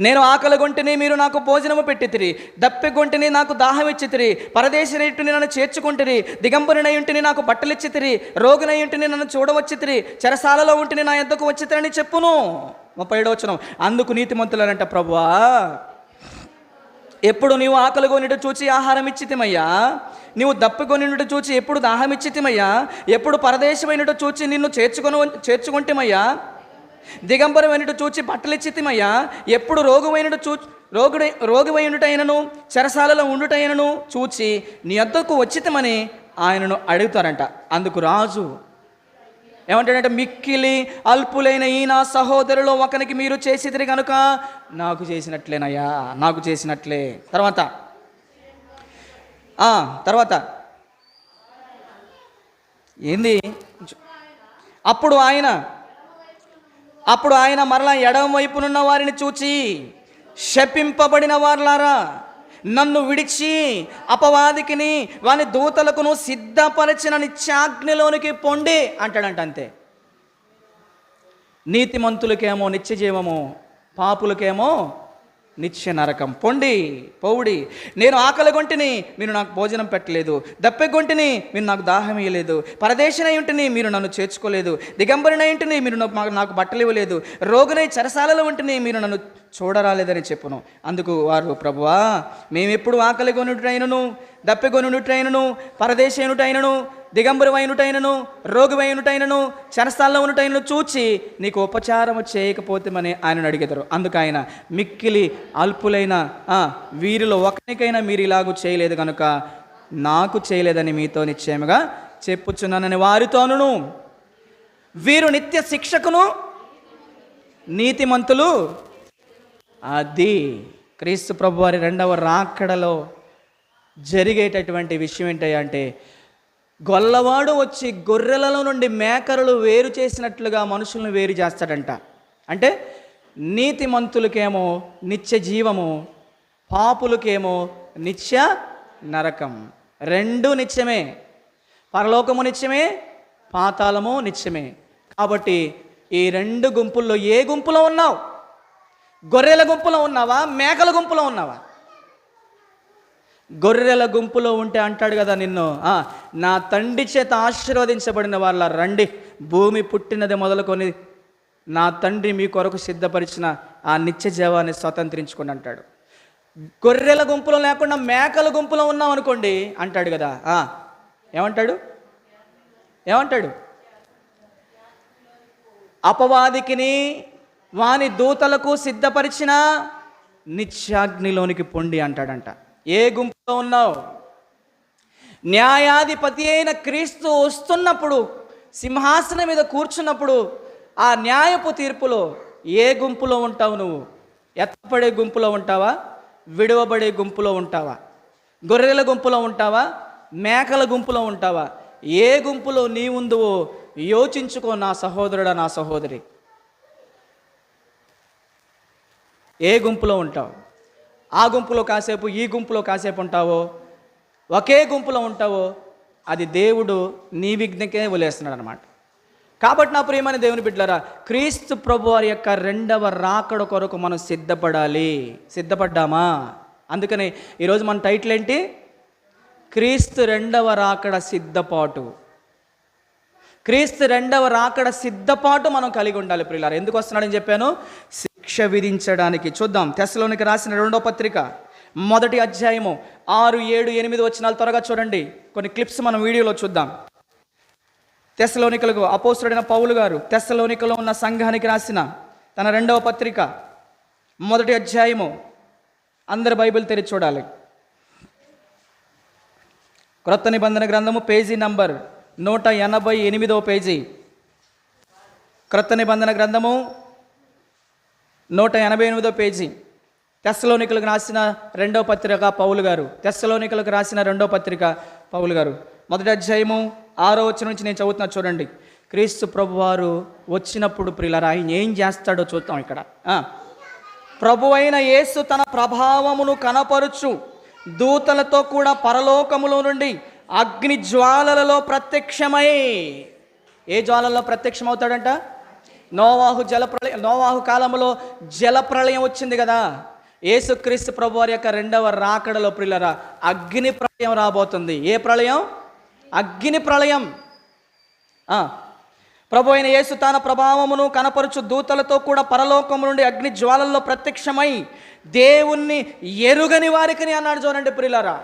Speaker 1: నేను ఆకలిగొంటిని, మీరు నాకు భోజనము పెట్టితిరి, దప్పిగొంటిని, నాకు దాహం ఇచ్చితిరి, పరదేశినయుంటిని, నన్ను చేర్చుకుంటిరి, దిగంబరినయుంటిని, నాకు బట్టలిచ్చితిరి, రోగినయుంటిని, నన్ను చూడవచ్చితిరి, చెరసాలలో ఉంటిని, నా యొద్దకు వచ్చితిరని చెప్పును. 37వ వచనం. అందుకు నీతిమంతులనంట, ప్రభువా, ఎప్పుడు నీవు ఆకలిగొనిట చూచి ఆహారం ఇచ్చితిమయ్యా, నీవు దప్పిగొనిట చూచి ఎప్పుడు దాహం ఇచ్చితిమయ్యా, ఎప్పుడు పరదేశమైనట చూచి నిన్ను చేర్చుకుంటేమయ్యా, దిగంబరమైనటు చూచి బట్టలిచ్చితిమయ్యా, ఎప్పుడు రోగివైనటైనను చెరసాలలో ఉండుటైనను చూచి నీ వద్దకు వచ్చితమని ఆయనను అడుగుతారంట. అందుకు రాజు ఏమంటాడంటే, మిక్కిలి అల్పులైన ఈ నా సహోదరులో ఒకనికి మీరు చేసిదిరి కనుక నాకు చేసినట్లేనయ్యా, నాకు చేసినట్లే. తర్వాత ఏంది? అప్పుడు ఆయన మరలా ఎడమ వైపునున్న వారిని చూచి, శపింపబడిన వారులారా, నన్ను విడిచి అపవాదికిని వాని దూతలకును సిద్ధపరిచిన నిత్యాగ్నిలోనికి పొండి అంటాడంట. అంతే. నీతిమంతులకేమో నిత్య జీవము, పాపులకేమో నిత్య నరకం. పౌడి. నేను ఆకలిగొంటిని, మీరు నాకు భోజనం పెట్టలేదు, దప్పిగొంటిని, మీరు నాకు దాహం ఇయ్యలేదు, పరదేశినై ఉంటిని, మీరు నన్ను చేర్చుకోలేదు, దిగంబరినై ఉంటిని, మీరు నాకు బట్టలు ఇవ్వలేదు, రోగునై చెరసాలలో ఉంటిని, మీరు నన్ను చూడరాలేదని చెప్పును. అందుకు వారు, ప్రభువా, మేమెప్పుడు ఆకలిగొనుటైనను, దప్పిగొనుటైనను, పరదేశైనటైనను, దిగంబరమైనటైనను, రోగివైనటైనను, చెరసాలలో ఉన్నటైనను చూచి నీకు ఉపచారము చేయకపోతేమని ఆయనను అడిగెదరు. అందుకు ఆయన, మిక్కిలి అల్పులైన వీరిలో ఒకరికైనా మీరు ఇలాగూ చేయలేదు కనుక నాకు చేయలేదని మీతో నిశ్చయముగా చెప్పుచున్నానని వారితోను. వీరు నిత్య శిక్షకును, నీతిమంతులు. అది క్రీస్తు ప్రభువారి రెండవ రాకడలో జరిగేటటువంటి విషయం ఏంటంటే, గొల్లవాడు వచ్చి గొర్రెలలో నుండి మేకలు వేరు చేసినట్లుగా మనుషులను వేరు చేస్తాడంట. అంటే నీతిమంతులకేమో నిత్య జీవము, పాపులకేమో నిత్య నరకం. రెండు నిత్యమే. పరలోకము నిత్యమే, పాతాళము నిత్యమే. కాబట్టి ఈ రెండు గుంపుల్లో ఏ గుంపులో ఉన్నావు? గొర్రెల గుంపులో ఉన్నావా, మేకల గుంపులో ఉన్నావా? గొర్రెల గుంపులో ఉంటే అంటాడు కదా నిన్ను, నా తండ్రి చేత ఆశీర్వదించబడిన వాళ్ళ రండి, భూమి పుట్టినది మొదలుకొని నా తండ్రి మీ కొరకు సిద్ధపరిచిన ఆ నిత్య జీవాన్ని స్వతంత్రించుకోండి అంటాడు. గొర్రెల గుంపులో లేకుండా మేకల గుంపులో ఉన్నాం అనుకోండి అంటాడు కదా. ఏమంటాడు? అపవాదికిని వాని దూతలకు సిద్ధపరిచిన నిత్యాగ్నిలోనికి పొండి అంటాడంట. ఏ గుంపులో ఉన్నావు? న్యాయాధిపతి అయిన క్రీస్తు వస్తున్నప్పుడు, సింహాసనం మీద కూర్చున్నప్పుడు, ఆ న్యాయపు తీర్పులో ఏ గుంపులో ఉంటావు నువ్వు? ఎత్తపడే గుంపులో ఉంటావా? విడవబడే గుంపులో ఉంటావా? గొర్రెల గుంపులో ఉంటావా? మేకల గుంపులో ఉంటావా? ఏ గుంపులో నీ ఉందో యోచించుకో నా సహోదరుడా, నా సహోదరి. ఏ గుంపులో ఉంటావు? ఆ గుంపులో కాసేపు, ఈ గుంపులో కాసేపు ఉంటావో, ఒకే గుంపులో ఉంటావో, అది దేవుడు నీ విఘ్నకే వదిలేస్తున్నాడు అనమాట. కాబట్టి నా ప్రియమైన దేవుని బిడ్డలారా, క్రీస్తు ప్రభు వారి యొక్క రెండవ రాకడ కొరకు మనం సిద్ధపడాలి. సిద్ధపడ్డామా? అందుకని ఈరోజు మన టైటిల్ ఏంటి? క్రీస్తు రెండవ రాకడ సిద్ధపాటు. క్రీస్తు రెండవ రాకడ సిద్ధపాటు మనం కలిగి ఉండాలి ప్రియులారా. ఎందుకు వస్తున్నాడని చెప్పాను? శిక్ష విధించడానికి. చూద్దాం, తెస్సలోనికి రాసిన 2వ పత్రిక 1వ అధ్యాయము 6, 7, 8 వచనాలు త్వరగా చూడండి. కొన్ని క్లిప్స్ మనం వీడియోలో చూద్దాం. తెస్సలోనికలకు అపోస్తలుడైన పౌలు గారు తెస్సలోనికలో ఉన్న సంఘానికి రాసిన తన 2వ పత్రిక 1వ అధ్యాయము, అందరు బైబిల్ తెరిచి చూడాలి. క్రొత్త నిబంధన గ్రంథము, పేజీ నంబర్ 188వ పేజీ. క్రొత్త నిబంధన గ్రంథము 188వ పేజీ. తెస్సలోనికలకు రాసిన 2వ పత్రిక పౌలు గారు. తెస్సలోనికలకు రాసిన 2వ పత్రిక పౌలు గారు 1వ అధ్యాయము 6వ వచనం నుంచి నేను చదువుతున్నా చూడండి. క్రీస్తు ప్రభువారు వచ్చినప్పుడు ప్రియులారా ఆయన ఏం చేస్తాడో చూద్దాం ఇక్కడ. ప్రభు అయిన యేసు తన ప్రభావమును కనపరుచు దూతలతో కూడా పరలోకములో నుండి అగ్ని జ్వాలలలో ప్రత్యక్షమై. ఏ జ్వాలల్లో ప్రత్యక్షమవుతాడంట? నోవాహు కాలంలో జలప్రళయం వచ్చింది కదా. యేసుక్రీస్తు ప్రభు వారి యొక్క రెండవ రాకడలో ప్రియులారా అగ్ని ప్రళయం రాబోతుంది. ఏ ప్రళయం? అగ్ని ప్రళయం. ప్రభు అయిన యేసు తన ప్రభావమును కనపరుచు దూతలతో కూడా పరలోకము నుండి అగ్ని జ్వాలల్లో ప్రత్యక్షమై దేవుణ్ణి ఎరుగని వారికి అన్నాడు. చూడండి ప్రియులారా,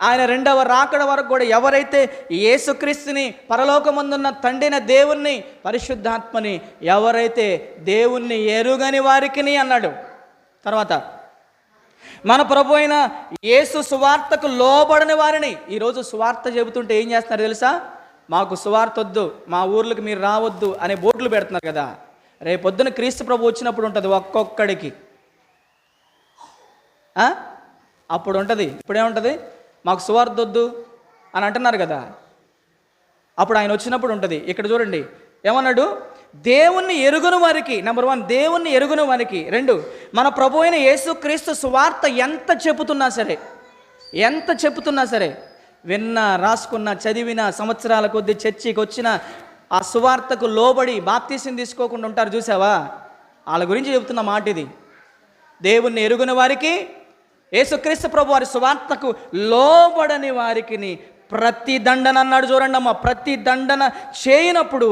Speaker 1: ఆయన రెండవ రాకడ వరకు కూడా ఎవరైతే యేసుక్రీస్తుని, పరలోకమందున్న తండ్రిన దేవుణ్ణి, పరిశుద్ధాత్మని ఎవరైతే దేవుణ్ణి ఎరుగని వారికి అన్నాడు. తర్వాత మన ప్రభు అయిన యేసు సువార్తకు లోబడని వారిని. ఈరోజు సువార్త చెబుతుంటే ఏం చేస్తున్నారు తెలుసా? మాకు సువార్త వద్దు, మా ఊర్లకు మీరు రావద్దు అనే బోర్డులు పెడుతున్నారు కదా. రేపొద్దున క్రీస్తు ప్రభు వచ్చినప్పుడు ఉంటుంది ఒక్కొక్కడికి. అప్పుడు ఉంటుంది. ఇప్పుడేముంటుంది? మాకు సువార్త వద్దు అని అంటున్నారు కదా. అప్పుడు ఆయన వచ్చినప్పుడు ఉంటుంది. ఇక్కడ చూడండి ఏమన్నాడు? దేవుణ్ణి ఎరుగున వారికి. నెంబర్ 1, దేవుణ్ణి ఎరుగున వారికి. 2, మన ప్రభు అయిన యేసుక్రీస్తు సువార్త ఎంత చెప్పుతున్నా సరే విన్నా, రాసుకున్న, చదివిన, సంవత్సరాల కొద్ది చర్చికి వచ్చిన ఆ సువార్తకు లోబడి బాప్తీసం తీసుకోకుండా ఉంటారు చూసావా? వాళ్ళ గురించి చెబుతున్న మాట ఇది. దేవుణ్ణి ఎరుగున వారికి, యేసుక్రీస్తు ప్రభు వారి సువార్తకు లోబడని వారికి ప్రతి దండన అన్నాడు. చూడండి అమ్మ, ప్రతి దండన చేయనప్పుడు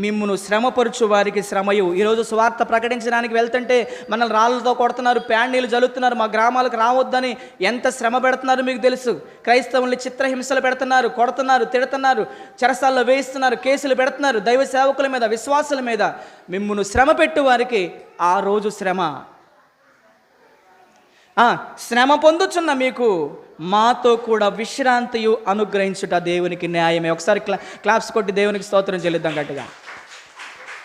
Speaker 1: మిమ్మును శ్రమపరుచు వారికి శ్రమయు. ఈరోజు సువార్త ప్రకటించడానికి వెళ్తుంటే మనల్ని రాళ్ళతో కొడుతున్నారు, ప్యాండీలు జల్లుతున్నారు, మా గ్రామాలకు రావద్దని ఎంత శ్రమ పెడుతున్నారు మీకు తెలుసు. క్రైస్తవుల్ని చిత్రహింసలు పెడుతున్నారు, కొడుతున్నారు, తిడుతున్నారు, చెరసాల్లో వేయిస్తున్నారు, కేసులు పెడుతున్నారు. దైవ సేవకుల మీద, విశ్వాసుల మీద మిమ్మును శ్రమ పెట్టు వారికి ఆ రోజు శ్రమ. శ్రమ పొందుచున్న మీకు మాతో కూడా విశ్రాంతియు అనుగ్రహించుట దేవునికి న్యాయమే. ఒకసారి క్లాప్స్ కొట్టి దేవునికి స్తోత్రం చెల్లిద్దాం గట్టిగా.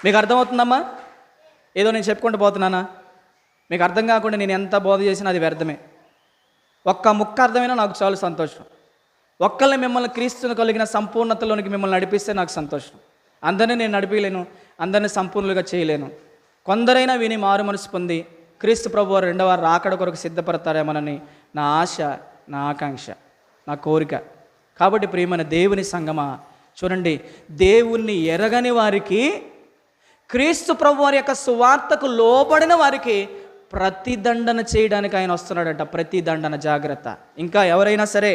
Speaker 1: మీకు అర్థమవుతుందమ్మా? ఏదో నేను చెప్పుకుంటూ పోతున్నానా? మీకు అర్థం కాకుండా నేను ఎంత బోధ చేసినా అది వ్యర్థమే. ఒక్క ముక్క అర్థమైనా నాకు చాలా సంతోషం. ఒక్కళ్ళని మిమ్మల్ని క్రీస్తును కలిగిన సంపూర్ణతలోనికి మిమ్మల్ని నడిపిస్తే నాకు సంతోషం. అందరినీ నేను నడిపించలేను, అందరినీ సంపూర్ణులుగా చేయలేను. కొందరైనా విని మారు మనసు పొంది క్రీస్తు ప్రభు రెండవ రాకడ కొరకు సిద్ధపడతారేమోనని నా ఆశ, నా ఆకాంక్ష, నా కోరిక. కాబట్టి ప్రియమైన దేవుని సంగమా, చూడండి, దేవుణ్ణి ఎరగని వారికి, క్రీస్తు ప్రభు వారి యొక్క సువార్తకు లోబడిన వారికి ప్రతిదండన చేయడానికి ఆయన వస్తున్నాడంట. ప్రతిదండన, జాగ్రత్త. ఇంకా ఎవరైనా సరే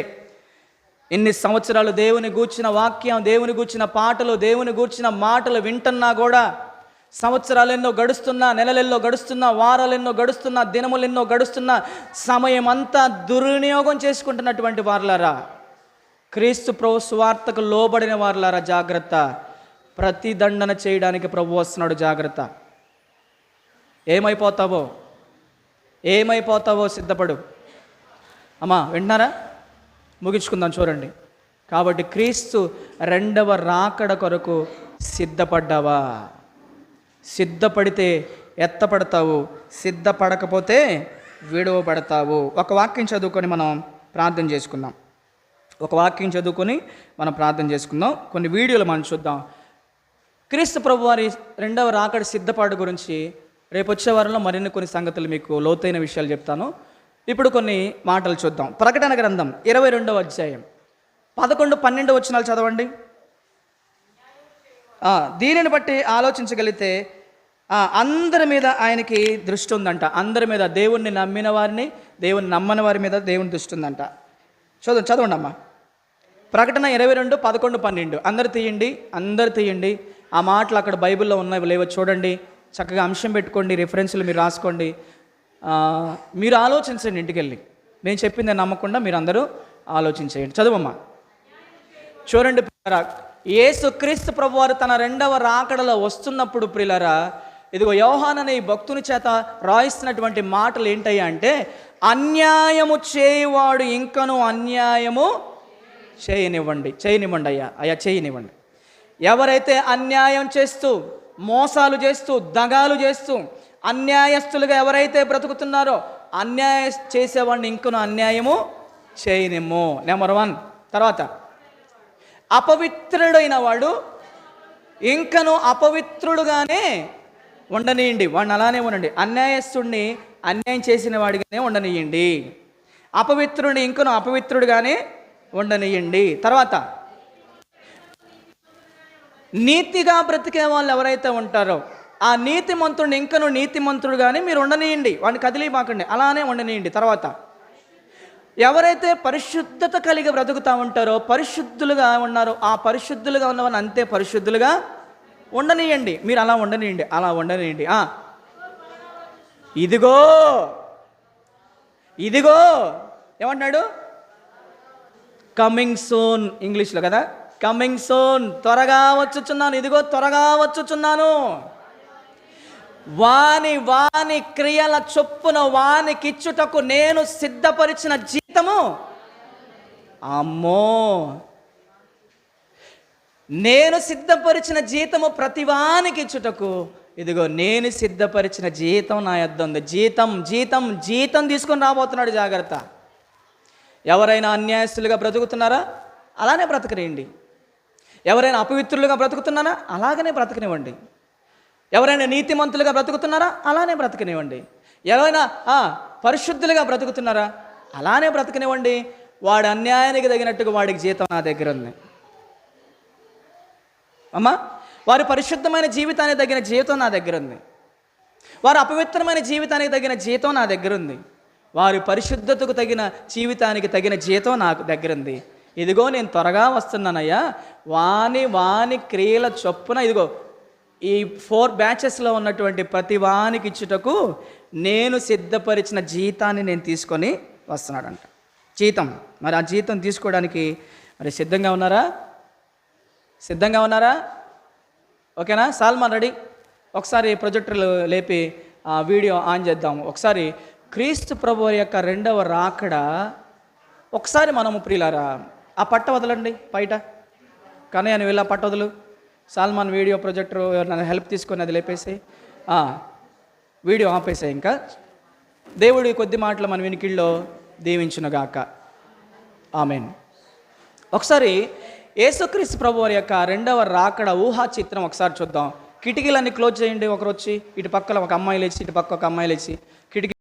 Speaker 1: ఎన్ని సంవత్సరాలు దేవుని గూర్చిన వాక్యం, దేవుని గూర్చిన పాటలు, దేవుని గూర్చిన మాటలు వింటున్నా కూడా సంవత్సరాలు ఎన్నో గడుస్తున్నా, నెలలెన్నో గడుస్తున్నా, వారాలెన్నో గడుస్తున్నా, దినములెన్నో గడుస్తున్నా, సమయం అంతా దుర్వినియోగం చేసుకుంటున్నటువంటి వారులారా, క్రీస్తు ప్రభు సువార్తకు లోబడిన వారులారా జాగ్రత్త. ప్రతిదండన చేయడానికి ప్రభు వస్తున్నాడు, జాగ్రత్త. ఏమైపోతావో సిద్ధపడు. అమ్మా వింటున్నారా? ముగించుకుందాం, చూడండి. కాబట్టి క్రీస్తు రెండవ రాకడ కొరకు సిద్ధపడ్డావా? సిద్ధపడితే ఎత్తపడతావు, సిద్ధపడకపోతే విడువబడతావు. ఒక వాక్యం చదువుకొని మనం ప్రార్థన చేసుకుందాం. కొన్ని వీడియోలు మనం చూద్దాం. క్రీస్తు ప్రభు వారి రెండవ రాకడ సిద్ధపాటు గురించి రేపు వచ్చే వారంలో మరిన్ని కొన్ని సంగతులు, మీకు లోతైన విషయాలు చెప్తాను. ఇప్పుడు కొన్ని మాటలు చూద్దాం. ప్రకటన గ్రంథం 22వ అధ్యాయం 11-12 వచనాలు చదవండి. దీనిని బట్టి ఆలోచించగలిగితే అందరి మీద ఆయనకి దృష్టి ఉందంట. అందరి మీద, దేవుణ్ణి నమ్మిన వారిని, దేవుని నమ్మని వారి మీద దేవుని దృష్టి ఉందంట. చదవండి అమ్మా. ప్రకటన 22:11-12. అందరు తీయండి. ఆ మాటలు అక్కడ బైబిల్లో ఉన్నాయి లేవో చూడండి. చక్కగా అంశం పెట్టుకోండి, రిఫరెన్స్లు మీరు రాసుకోండి. మీరు ఆలోచించండి ఇంటికి వెళ్ళి. నేను చెప్పింది నమ్మకుండా మీరు అందరూ ఆలోచించేయండి. చదువమ్మా. చూడండి ప్రియులారా, యేసు క్రీస్తు ప్రభువారు తన రెండవ రాకడలో వస్తున్నప్పుడు ప్రియులారా, ఇదిగో యోహాను అనే భక్తుని చేత రాయిస్తున్నటువంటి మాటలు ఏంటయ్యా అంటే, అన్యాయము చేయవాడు ఇంకను అన్యాయము చేయనివ్వండి అయ్యా చేయనివ్వండి. ఎవరైతే అన్యాయం చేస్తూ, మోసాలు చేస్తూ, దగాలు చేస్తూ, అన్యాయస్తులుగా ఎవరైతే బ్రతుకుతున్నారో అన్యాయ చేసేవాడిని ఇంకను అన్యాయము చేయనిమ్ము. నెంబర్ 1. తర్వాత, అపవిత్రుడైన వాడు ఇంకను అపవిత్రుడుగానే ఉండనియండి, వాడిని అలానే ఉండండి. అన్యాయస్తుడిని అన్యాయం చేసిన వాడిగానే ఉండనియండి. అపవిత్రుడిని ఇంకను అపవిత్రుడుగానే ఉండనియండి. తర్వాత, నీతిగా బ్రతికే వాళ్ళు ఎవరైతే ఉంటారో ఆ నీతిమంతుడిని ఇంకను నీతిమంతుడుగానే మీరు ఉండనియండి, వాడిని కదిలిమాకండి, అలానే ఉండనియండి. తర్వాత, ఎవరైతే పరిశుద్ధత కలిగి బ్రతుకుతూ ఉంటారో, పరిశుద్ధులుగా ఉన్నారో, ఆ పరిశుద్ధులుగా ఉన్నవారిని అంతే పరిశుద్ధులుగా ఉండనియండి, మీరు అలా ఉండనియండి. ఇదిగో ఏమంటున్నాడు? కమింగ్ సూన్, ఇంగ్లీష్లో కదా, కమింగ్ సూన్, త్వరగా వచ్చుచున్నాను, ఇదిగో త్వరగా వచ్చుచున్నాను. వాని క్రియల చొప్పున వానికిచ్చుటకు నేను సిద్ధపరిచిన జీతము, అమ్మో, నేను సిద్ధపరిచిన జీతము ప్రతివానికి ఇచ్చుటకు, ఇదిగో నేను సిద్ధపరిచిన జీతం నా యొద్ద ఉంది. జీతం తీసుకొని రాబోతున్నాడు, జాగ్రత్త. ఎవరైనా అన్యాయస్తులుగా బ్రతుకుతున్నారా? అలానే బ్రతకనివ్వండి. ఎవరైనా అపవిత్రులుగా బ్రతుకుతున్నారా? అలాగనే బ్రతకనివ్వండి. ఎవరైనా నీతిమంతులుగా బ్రతుకుతున్నారా? అలానే బ్రతకనివ్వండి. ఎవరైనా పరిశుద్ధులుగా బ్రతుకుతున్నారా? అలానే బ్రతకనివ్వండి. వాడి అన్యాయానికి తగినట్టుగా వాడికి జీతం నా దగ్గర ఉంది. అమ్మా, వారి పరిశుద్ధమైన జీవితానికి తగిన జీవితం నా దగ్గర ఉంది. వారి అపవిత్రమైన జీవితానికి తగిన జీతం నా దగ్గర ఉంది. వారి పరిశుద్ధతకు తగిన జీవితానికి తగిన జీతం నాకు దగ్గర ఉంది. ఇదిగో నేను త్వరగా వస్తున్నానయ్యా. వాని క్రియల చొప్పున, ఇదిగో ఈ 4 బ్యాచెస్లో ఉన్నటువంటి ప్రతి వానికి ఇచ్చుటకు నేను సిద్ధపరిచిన జీతాన్ని నేను తీసుకొని వస్తున్నాడంట. జీతం. మరి ఆ జీతం తీసుకోవడానికి మరి సిద్ధంగా ఉన్నారా? ఓకేనా? సాల్మాన్ రెడీ? ఒకసారి ప్రొజెక్టర్లు లేపి ఆ వీడియో ఆన్ చేద్దాము. ఒకసారి క్రీస్తు ప్రభువు యొక్క రెండవ రాకడ ఒకసారి మనము ప్రియులారా ఆ పట్ట వదలండి బయట. కానీ అని వెళ్ళి ఆ పట్ట వదులు. సాల్మాన్ వీడియో ప్రొజెక్టర్ ఎవరైనా హెల్ప్ తీసుకొని అది లేపేసి వీడియో ఆపేసాయి. ఇంకా దేవుడి కొద్ది మాటలు మన వినికిల్లో దీవించునుగాక. ఆమేన్. ఒకసారి యేసుక్రీస్తు ప్రభు వారి యొక్క రెండవ రాకడ ఊహా చిత్రం ఒకసారి చూద్దాం. కిటికీలన్నీ క్లోజ్ చేయండి. ఒకరు వచ్చి ఇటు పక్కన ఒక అమ్మాయి లేచి, ఇటు పక్క ఒక అమ్మాయి లేచి కిటికీ